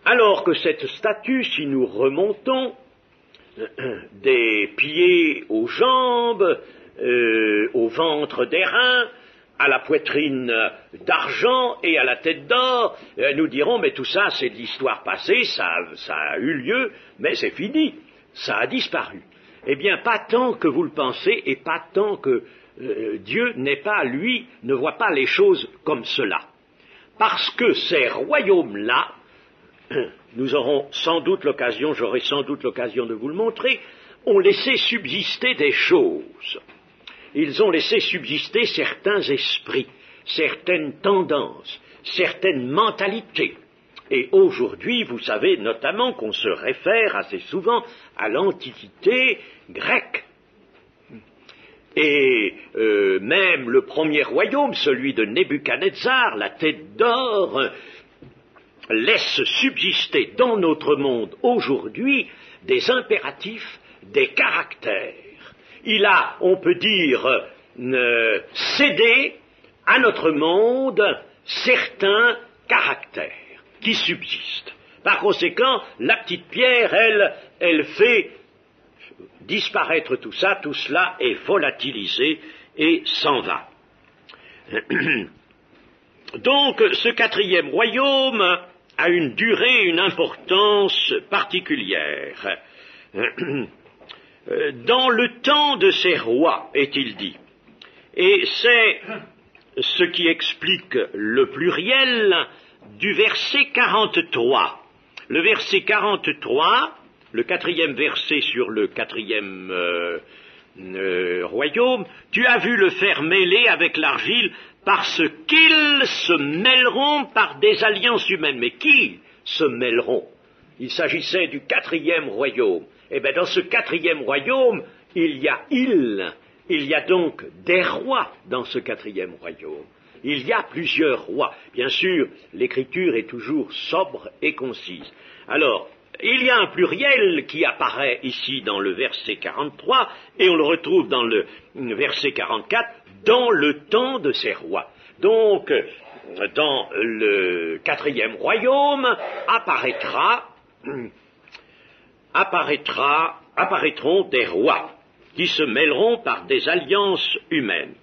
alors que cette statue, si nous remontons des pieds aux jambes, au ventre d'airain, à la poitrine d'argent et à la tête d'or, nous dirons, mais tout ça c'est de l'histoire passée, ça a eu lieu, mais c'est fini, ça a disparu. Eh bien, pas tant que vous le pensez et pas tant que Dieu ne voit pas les choses comme cela. Parce que ces royaumes-là, j'aurai sans doute l'occasion de vous le montrer, ont laissé subsister des choses. Ils ont laissé subsister certains esprits, certaines tendances, certaines mentalités. Et aujourd'hui, vous savez notamment qu'on se réfère assez souvent à l'Antiquité grecque. Et même le premier royaume, celui de Nebuchadnezzar, la tête d'or, laisse subsister dans notre monde aujourd'hui des impératifs, des caractères. Il a, on peut dire, cédé à notre monde certains caractères qui subsistent. Par conséquent, la petite pierre, elle fait disparaître tout cela est volatilisé et s'en va. Donc, ce quatrième royaume a une durée, une importance particulière. Dans le temps de ces rois, est-il dit, et c'est ce qui explique le pluriel du verset 43. Le verset 43, le quatrième verset sur le quatrième royaume, tu as vu le fer mêlé avec l'argile parce qu'ils se mêleront par des alliances humaines. Mais qui se mêleront? Il s'agissait du quatrième royaume. Eh bien, dans ce quatrième royaume, il y a donc des rois dans ce quatrième royaume. Il y a plusieurs rois. Bien sûr, l'écriture est toujours sobre et concise. Alors, il y a un pluriel qui apparaît ici dans le verset 43, et on le retrouve dans le verset 44, dans le temps de ces rois. Donc, dans le quatrième royaume, apparaîtront des rois qui se mêleront par des alliances humaines.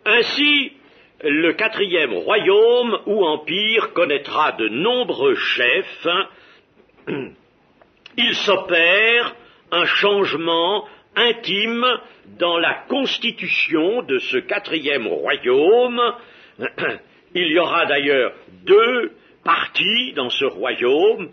Ainsi, le quatrième royaume ou empire connaîtra de nombreux chefs. Il s'opère un changement intime dans la constitution de ce quatrième royaume. Il y aura d'ailleurs deux parties dans ce royaume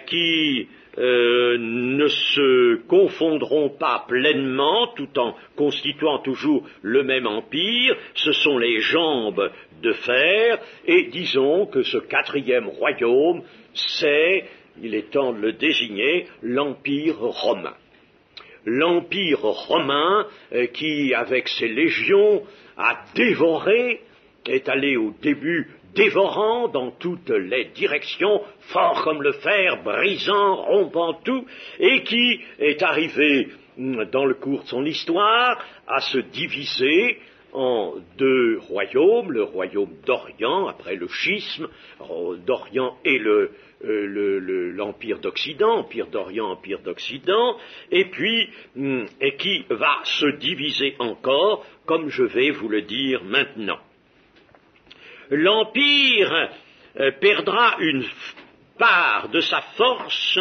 qui ne se confondront pas pleinement tout en constituant toujours le même empire. Ce sont les jambes de fer, et disons que ce quatrième royaume, il est temps de le désigner, l'Empire romain. L'Empire romain qui, avec ses légions, a dévoré, est allé au début dévorant dans toutes les directions, fort comme le fer, brisant, rompant tout, et qui est arrivé, dans le cours de son histoire, à se diviser en deux royaumes, le royaume d'Orient, après le schisme d'Orient et l'Empire d'Occident, Empire d'Orient, Empire d'Occident, et puis, et qui va se diviser encore, comme je vais vous le dire maintenant. L'Empire perdra une part de sa force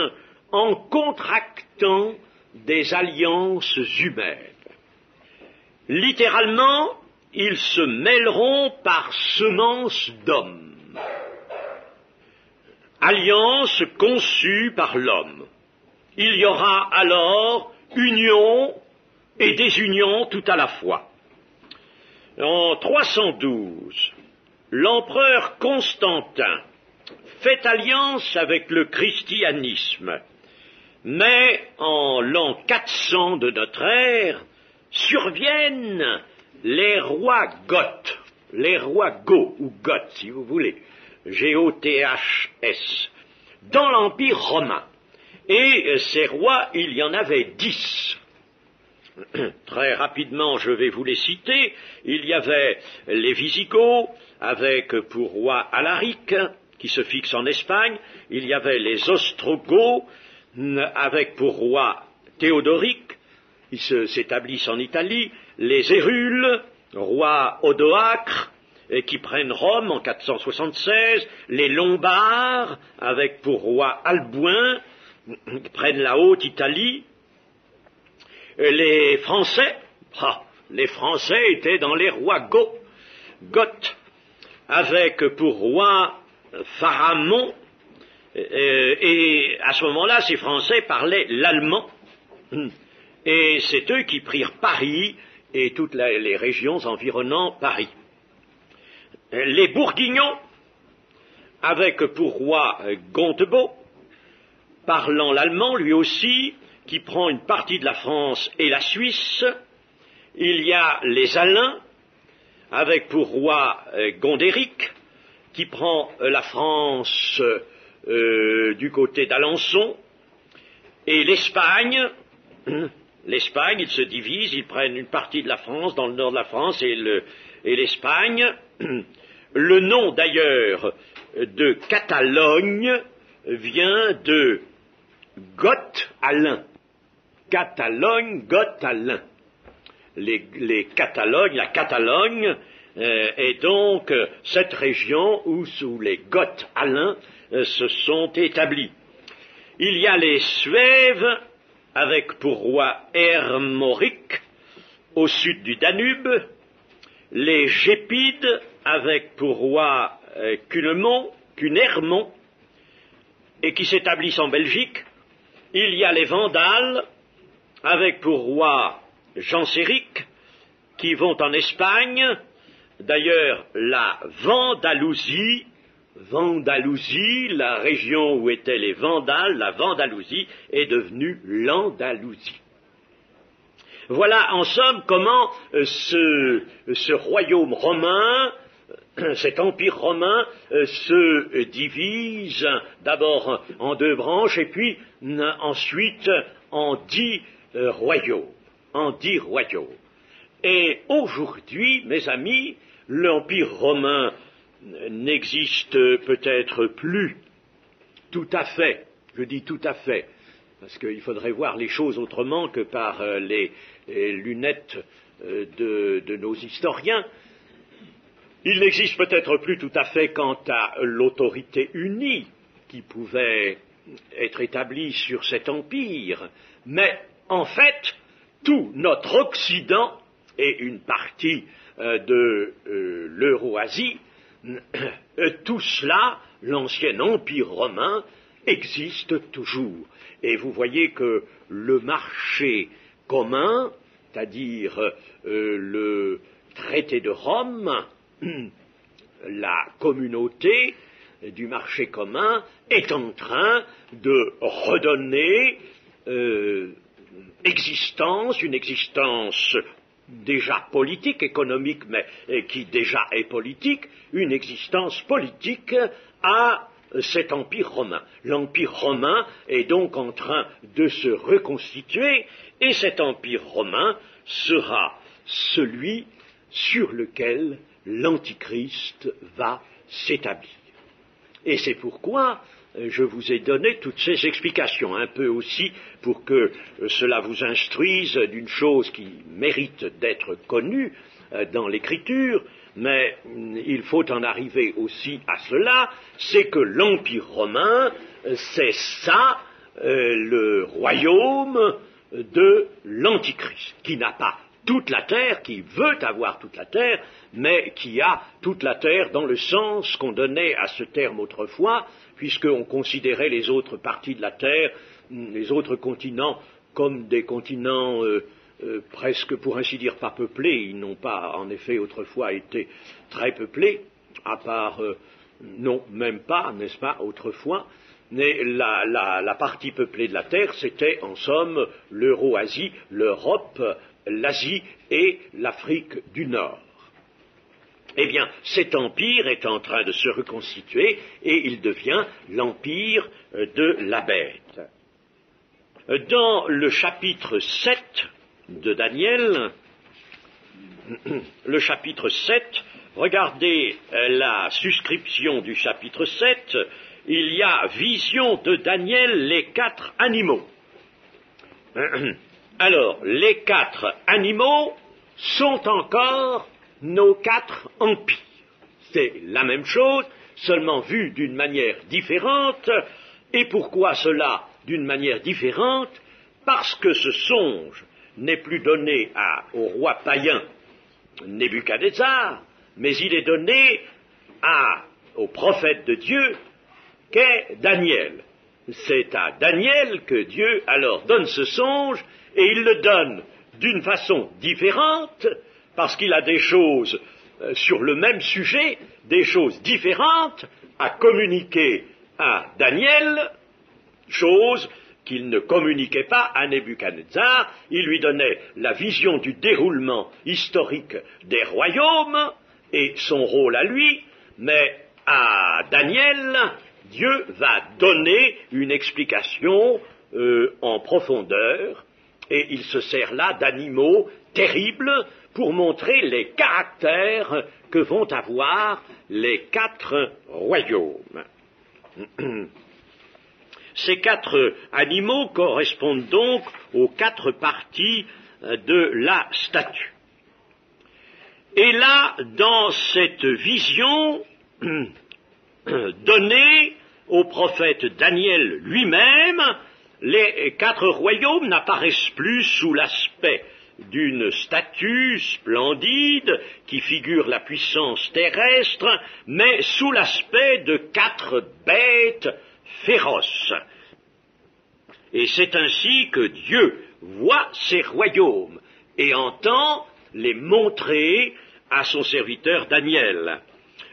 en contractant des alliances humaines. Littéralement, ils se mêleront par semence d'hommes. Alliance conçue par l'homme. Il y aura alors union et désunion tout à la fois. En 312, l'empereur Constantin fait alliance avec le christianisme. Mais en l'an 400 de notre ère, surviennent les rois goths, les rois ou goths si vous voulez, G-O-T-H-S, dans l'Empire romain. Et ces rois, il y en avait 10. Très rapidement, je vais vous les citer. Il y avait les Wisigoths, avec pour roi Alaric, qui se fixe en Espagne. Il y avait les Ostrogoths, avec pour roi Théodoric, ils s'établissent en Italie. Les Hérules, roi Odoacre, qui prennent Rome en 476. Les Lombards, avec pour roi Alboin, qui prennent la Haute-Italie. Les Français, les Français étaient dans les rois goths, avec pour roi Pharamond, et à ce moment-là, ces Français parlaient l'allemand, et c'est eux qui prirent Paris et toutes les régions environnant Paris. Les Bourguignons, avec pour roi Gontebo, parlant l'allemand lui aussi, qui prend une partie de la France et la Suisse. Il y a les Alains, avec pour roi Gondéric, qui prend la France du côté d'Alençon, et l'Espagne. L'Espagne, ils se divisent, ils prennent une partie de la France, dans le nord de la France, et l'Espagne. Le nom d'ailleurs de Catalogne vient de Goth-Alain. Catalogne, Goth-Alain. Les Catalognes, la Catalogne est donc cette région où les Goth-Alains se sont établis. Il y a les Suèves, avec pour roi Hermoric, au sud du Danube, les Gépides, avec pour roi Cunermont, et qui s'établissent en Belgique. Il y a les Vandales, avec pour roi Genséric, qui vont en Espagne. D'ailleurs, la Vandalousie, la région où étaient les Vandales, la Vandalousie, est devenue l'Andalousie. Voilà en somme comment ce royaume romain, cet empire romain, se divise d'abord en 2 branches et puis ensuite en 10 royaumes. Et aujourd'hui, mes amis, l'empire romain n'existe peut-être plus tout à fait, je dis tout à fait, parce qu'il faudrait voir les choses autrement que par les lunettes de nos historiens. Il n'existe peut-être plus tout à fait quant à l'autorité unie qui pouvait être établie sur cet empire, mais en fait, tout notre Occident et une partie de l'Eurasie, tout cela, l'ancien empire romain, existe toujours. Et vous voyez que le marché commun, c'est-à-dire le traité de Rome, la communauté du marché commun, est en train de redonner une existence déjà politique, économique, mais qui déjà est politique, une existence politique à cet empire romain. L'empire romain est donc en train de se reconstituer, et cet empire romain sera celui sur lequel l'Antichrist va s'établir. Et c'est pourquoi je vous ai donné toutes ces explications, un peu aussi pour que cela vous instruise d'une chose qui mérite d'être connue dans l'Écriture, mais il faut en arriver aussi à cela, c'est que l'Empire romain, c'est ça, le royaume de l'Antichrist, qui n'a pas toute la terre, qui veut avoir toute la terre, mais qui a toute la terre dans le sens qu'on donnait à ce terme autrefois, puisqu'on considérait les autres parties de la terre, les autres continents, comme des continents presque, pour ainsi dire, pas peuplés. Ils n'ont pas, en effet, autrefois été très peuplés, à part Non, même pas, n'est-ce pas, autrefois. Mais la partie peuplée de la Terre, c'était en somme l'Euro-Asie, l'Europe, l'Asie et l'Afrique du Nord. Eh bien, cet empire est en train de se reconstituer et il devient l'empire de la bête. Dans le chapitre 7 de Daniel, le chapitre 7, regardez la suscription du chapitre 7, il y a vision de Daniel les 4 animaux. Alors, les 4 animaux sont encore nos 4 empires. C'est la même chose, seulement vu d'une manière différente. Et pourquoi cela d'une manière différente? Parce que ce songe n'est plus donné au roi païen Nebuchadnezzar, mais il est donné au prophète de Dieu qu'est Daniel. C'est à Daniel que Dieu alors donne ce songe, et il le donne d'une façon différente, parce qu'il a des choses sur le même sujet, des choses différentes à communiquer à Daniel, choses qu'il ne communiquait pas à Nebuchadnezzar. Il lui donnait la vision du déroulement historique des royaumes et son rôle à lui, mais à Daniel, Dieu va donner une explication en profondeur, et il se sert là d'animaux terribles pour montrer les caractères que vont avoir les 4 royaumes. Ces 4 animaux correspondent donc aux 4 parties de la statue. Et là, dans cette vision donnée au prophète Daniel lui-même, les 4 royaumes n'apparaissent plus sous l'aspect d'une statue splendide qui figure la puissance terrestre, mais sous l'aspect de 4 bêtes féroces. Et c'est ainsi que Dieu voit ces royaumes et entend les montrer à son serviteur Daniel.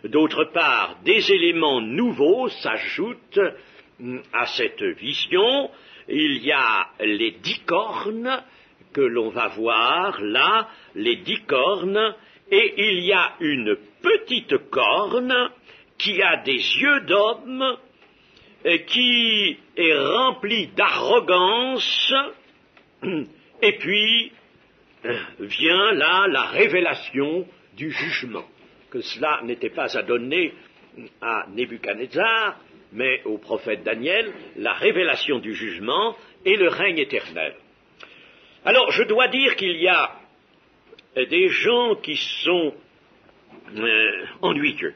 D'autre part, des éléments nouveaux s'ajoutent à cette vision. Il y a les 10 cornes que l'on va voir là, les 10 cornes, et il y a une petite corne qui a des yeux d'homme, qui est remplie d'arrogance, et puis vient là la révélation du jugement, que cela n'était pas à donner à Nebuchadnezzar, mais au prophète Daniel, la révélation du jugement et le règne éternel. Alors, je dois dire qu'il y a des gens qui sont ennuyeux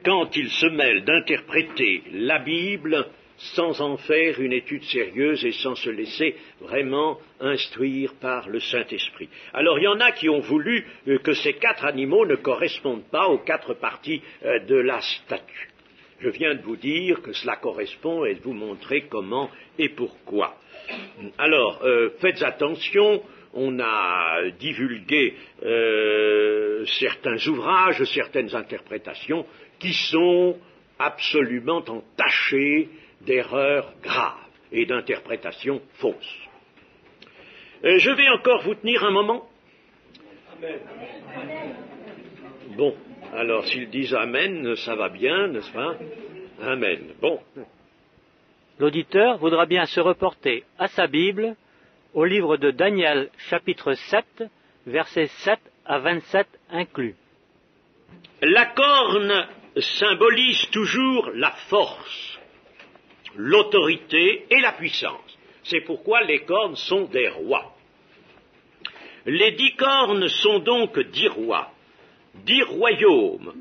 quand ils se mêlent d'interpréter la Bible sans en faire une étude sérieuse et sans se laisser vraiment instruire par le Saint-Esprit. Alors il y en a qui ont voulu que ces 4 animaux ne correspondent pas aux 4 parties de la statue. Je viens de vous dire que cela correspond et de vous montrer comment et pourquoi. Alors, faites attention, on a divulgué certains ouvrages, certaines interprétations qui sont absolument entachées d'erreurs graves et d'interprétations fausses. Je vais encore vous tenir un moment. Amen. Bon, alors s'ils disent Amen, ça va bien, n'est-ce pas? Amen. Bon. L'auditeur voudra bien se reporter à sa Bible, au livre de Daniel, chapitre 7, versets 7 à 27 inclus. La corne symbolise toujours la force, l'autorité et la puissance. C'est pourquoi les cornes sont des rois. Les 10 cornes sont donc 10 rois, 10 royaumes,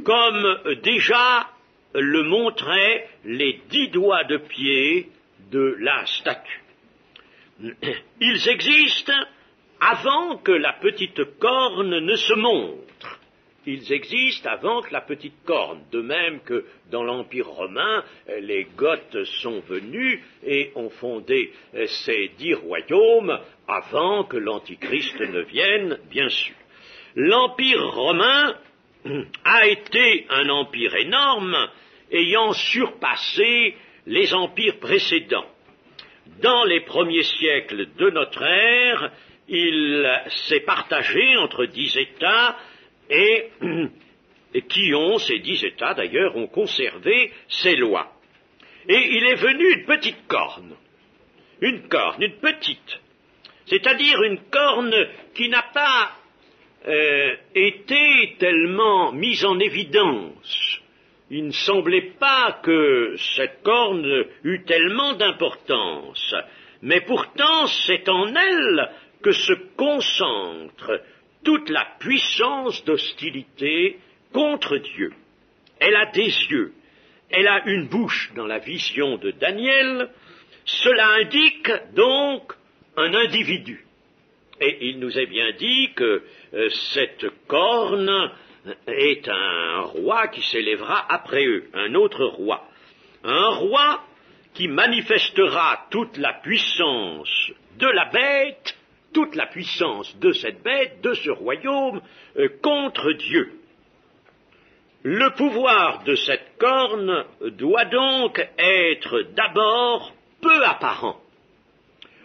comme déjà le montraient les 10 doigts de pied de la statue. Ils existent avant que la petite corne ne se montre. Ils existent avant que la petite corne, de même que dans l'Empire romain, les Goths sont venus et ont fondé ces 10 royaumes avant que l'Antichrist ne vienne, bien sûr. L'Empire romain a été un empire énorme, ayant surpassé les empires précédents. Dans les premiers siècles de notre ère, il s'est partagé entre 10 États et ces 10 États d'ailleurs ont conservé ces lois. Et il est venu une petite corne, une petite, c'est-à-dire une corne qui n'a pas été tellement mise en évidence. Il ne semblait pas que cette corne eût tellement d'importance, mais pourtant c'est en elle que se concentre toute la puissance d'hostilité contre Dieu. Elle a des yeux, elle a une bouche dans la vision de Daniel, cela indique donc un individu. Et il nous est bien dit que cette corne est un roi qui s'élèvera après eux, un autre roi. Un roi qui manifestera toute la puissance de la bête, toute la puissance de cette bête, de ce royaume, contre Dieu. Le pouvoir de cette corne doit donc être d'abord peu apparent,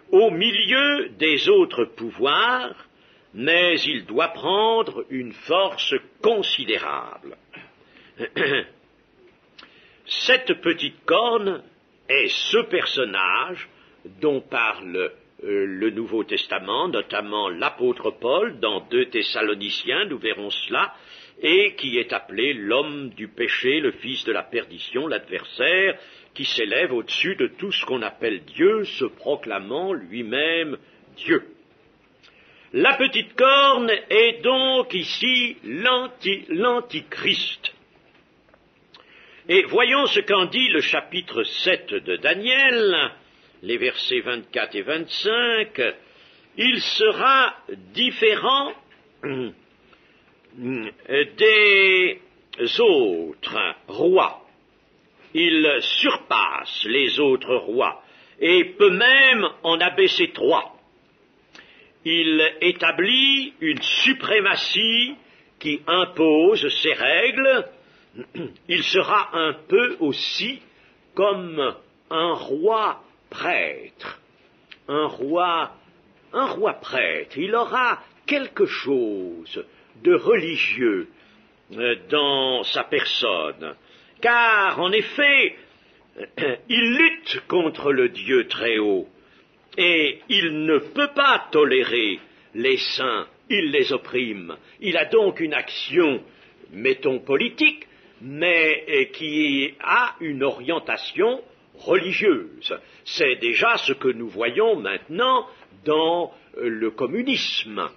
au milieu des autres pouvoirs, mais il doit prendre une force considérable. Cette petite corne est ce personnage dont parle le Nouveau Testament, notamment l'apôtre Paul, dans 2 Thessaloniciens, nous verrons cela, et qui est appelé l'homme du péché, le fils de la perdition, l'adversaire, qui s'élève au-dessus de tout ce qu'on appelle Dieu, se proclamant lui-même Dieu. La petite corne est donc ici l'Antichrist. Et voyons ce qu'en dit le chapitre 7 de Daniel, les versets 24 et 25. Il sera différent des autres rois. Il surpasse les autres rois et peut même en abaisser 3. Il établit une suprématie qui impose ses règles. Il sera un peu aussi comme un roi prêtre. Un roi prêtre. Il aura quelque chose de religieux dans sa personne. Car, en effet, il lutte contre le Dieu très haut. Et il ne peut pas tolérer les saints, il les opprime. Il a donc une action, mettons, politique, mais qui a une orientation religieuse. C'est déjà ce que nous voyons maintenant dans le communisme,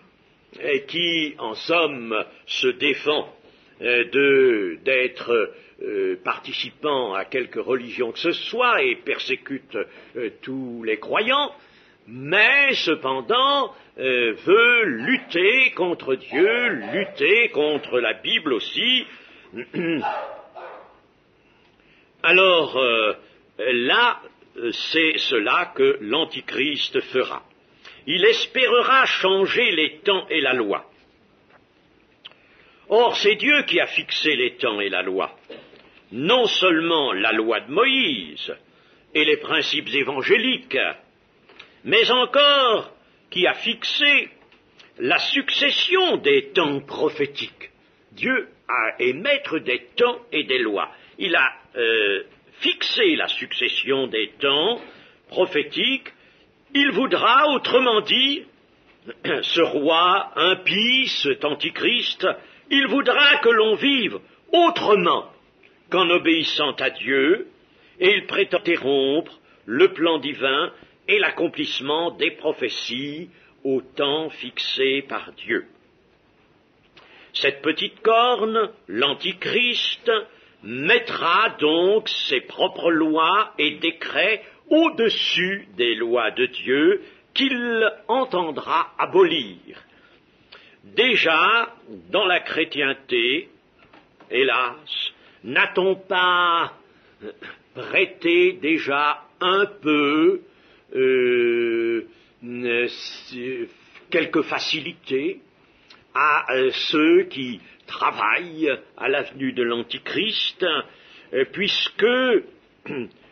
qui, en somme, se défend d'être participant à quelque religion que ce soit et persécute tous les croyants, mais cependant veut lutter contre Dieu, lutter contre la Bible aussi. Alors là, c'est cela que l'Antichrist fera. Il espérera changer les temps et la loi. Or, c'est Dieu qui a fixé les temps et la loi. Non seulement la loi de Moïse et les principes évangéliques, mais encore qui a fixé la succession des temps prophétiques. Dieu est maître des temps et des lois. Il a fixé la succession des temps prophétiques. Il voudra, autrement dit, ce roi impie, cet Antichrist, il voudra que l'on vive autrement qu'en obéissant à Dieu, et il prétend interrompre le plan divin et l'accomplissement des prophéties au temps fixé par Dieu. Cette petite corne, l'Antichrist, mettra donc ses propres lois et décrets au-dessus des lois de Dieu qu'il entendra abolir. Déjà, dans la chrétienté, hélas, n'a-t-on pas prêté déjà un peu quelques facilités à ceux qui travaille à la venue de l'Antichrist, puisque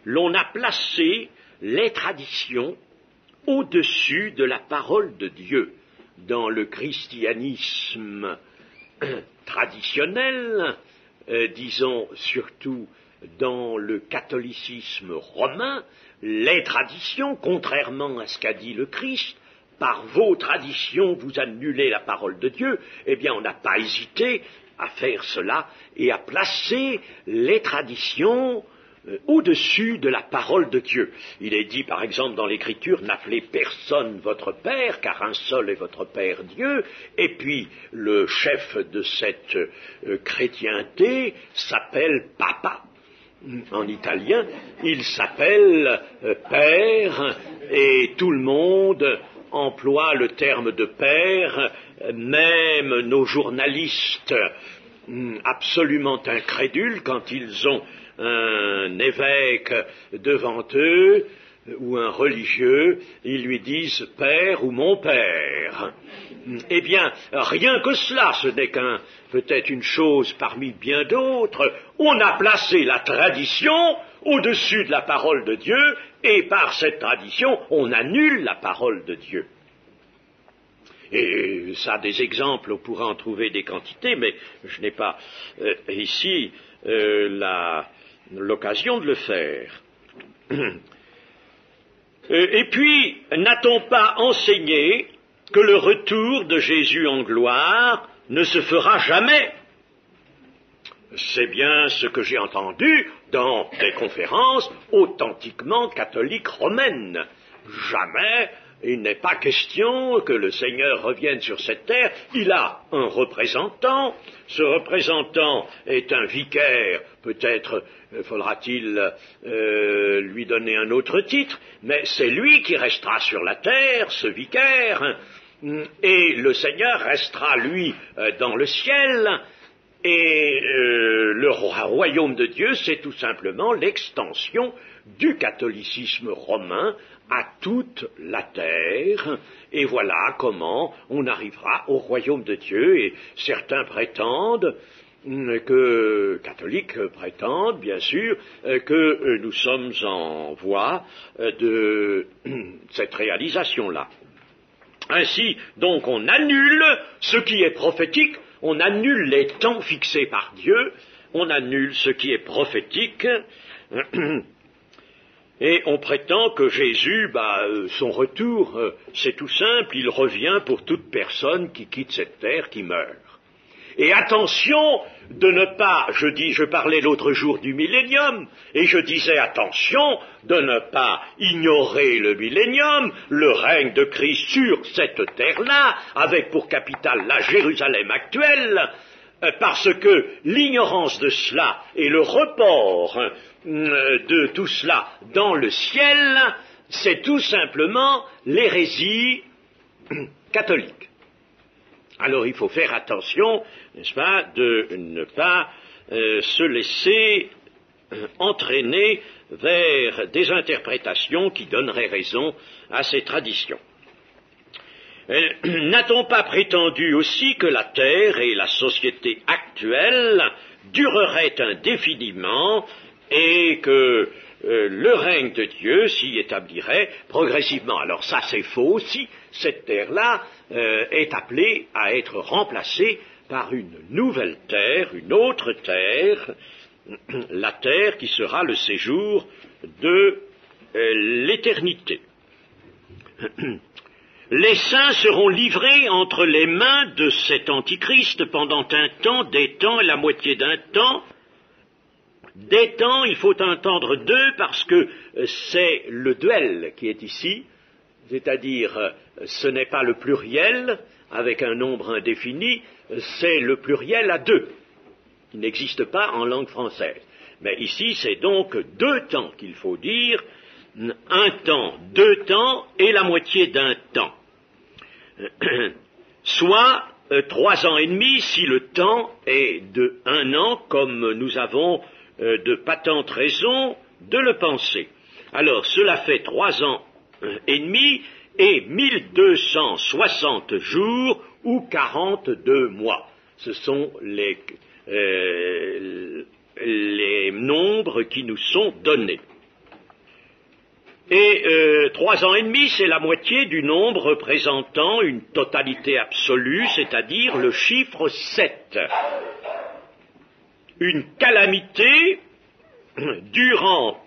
l'on a placé les traditions au-dessus de la parole de Dieu. Dans le christianisme traditionnel, disons surtout dans le catholicisme romain, les traditions, contrairement à ce qu'a dit le Christ, par vos traditions vous annulez la parole de Dieu, eh bien on n'a pas hésité à faire cela et à placer les traditions au-dessus de la parole de Dieu. Il est dit par exemple dans l'Écriture, n'appelez personne votre Père, car un seul est votre Père Dieu, et puis le chef de cette chrétienté s'appelle Papa. En italien, il s'appelle Père, et tout le monde emploie le terme de Père, même nos journalistes absolument incrédules, quand ils ont un évêque devant eux, ou un religieux, ils lui disent « Père » ou « Mon Père ». Eh bien, rien que cela, ce n'est peut-être une chose parmi bien d'autres. On a placé la tradition au-dessus de la parole de Dieu, et par cette tradition, on annule la parole de Dieu. Et ça, des exemples, on pourra en trouver des quantités, mais je n'ai pas ici l'occasion de le faire. Et puis, n'a-t-on pas enseigné que le retour de Jésus en gloire ne se fera jamais? C'est bien ce que j'ai entendu dans des conférences authentiquement catholiques romaines. Jamais il n'est pas question que le Seigneur revienne sur cette terre. Il a un représentant. Ce représentant est un vicaire. Peut-être faudra-t-il lui donner un autre titre, mais c'est lui qui restera sur la terre, ce vicaire, et le Seigneur restera, lui, dans le ciel. Et le royaume de Dieu, c'est tout simplement l'extension du catholicisme romain à toute la terre, et voilà comment on arrivera au royaume de Dieu. Et certains prétendent catholiques prétendent bien sûr que nous sommes en voie de cette réalisation-là. Ainsi, donc, on annule ce qui est prophétique. On annule les temps fixés par Dieu, on annule ce qui est prophétique, et on prétend que Jésus, son retour, c'est tout simple, il revient pour toute personne qui quitte cette terre, qui meurt. Et attention de ne pas, je parlais l'autre jour du millénium, et je disais attention de ne pas ignorer le millénium, le règne de Christ sur cette terre-là, avec pour capitale la Jérusalem actuelle, parce que l'ignorance de cela et le report de tout cela dans le ciel, c'est tout simplement l'hérésie catholique. Alors il faut faire attention, n'est-ce pas, de ne pas se laisser entraîner vers des interprétations qui donneraient raison à ces traditions. N'a-t-on pas prétendu aussi que la terre et la société actuelle dureraient indéfiniment et que le règne de Dieu s'y établirait progressivement? Alors ça c'est faux aussi, cette terre-là est appelée à être remplacée par une nouvelle terre, une autre terre, la terre qui sera le séjour de l'éternité. Les saints seront livrés entre les mains de cet antichrist pendant un temps, des temps et la moitié d'un temps. Des temps, il faut entendre deux parce que c'est le duel qui est ici, c'est-à-dire ce n'est pas le pluriel avec un nombre indéfini, c'est le pluriel à deux, qui n'existe pas en langue française. Mais ici, c'est donc deux temps qu'il faut dire, un temps, deux temps et la moitié d'un temps. Soit 3 ans et demi si le temps est de 1 an, comme nous avons de patentes raisons de le penser. Alors, cela fait 3 ans et demi et 1260 jours ou 42 mois. Ce sont les nombres qui nous sont donnés. Et 3 ans et demi, c'est la moitié du nombre représentant une totalité absolue, c'est-à-dire le chiffre 7. Une calamité durant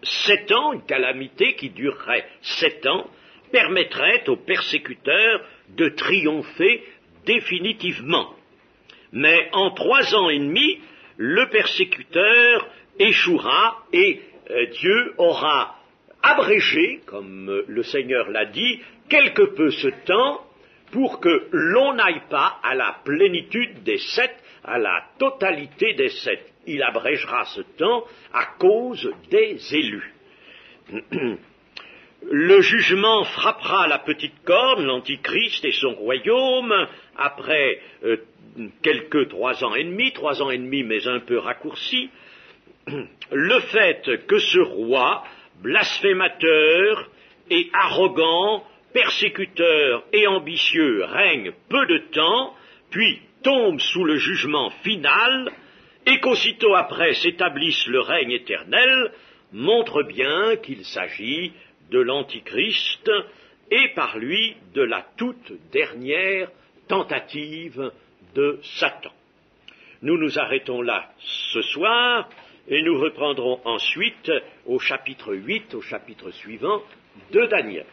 7 ans, une calamité qui durerait 7 ans, permettrait aux persécuteurs de triompher définitivement. Mais en 3 ans et demi, le persécuteur échouera et Dieu aura abrégé, comme le Seigneur l'a dit, quelque peu ce temps pour que l'on n'aille pas à la plénitude des 7, à la totalité des 7. Il abrégera ce temps à cause des élus. Le jugement frappera la petite corne, l'Antichrist et son royaume, après quelques 3 ans et demi mais un peu raccourci. Le fait que ce roi, blasphémateur et arrogant, persécuteur et ambitieux, règne peu de temps, puis tombe sous le jugement final, et qu'aussitôt après s'établisse le règne éternel, montre bien qu'il s'agit de l'Antichrist et par lui de la toute dernière tentative de Satan. Nous nous arrêtons là ce soir et nous reprendrons ensuite au chapitre 8, au chapitre suivant de Daniel.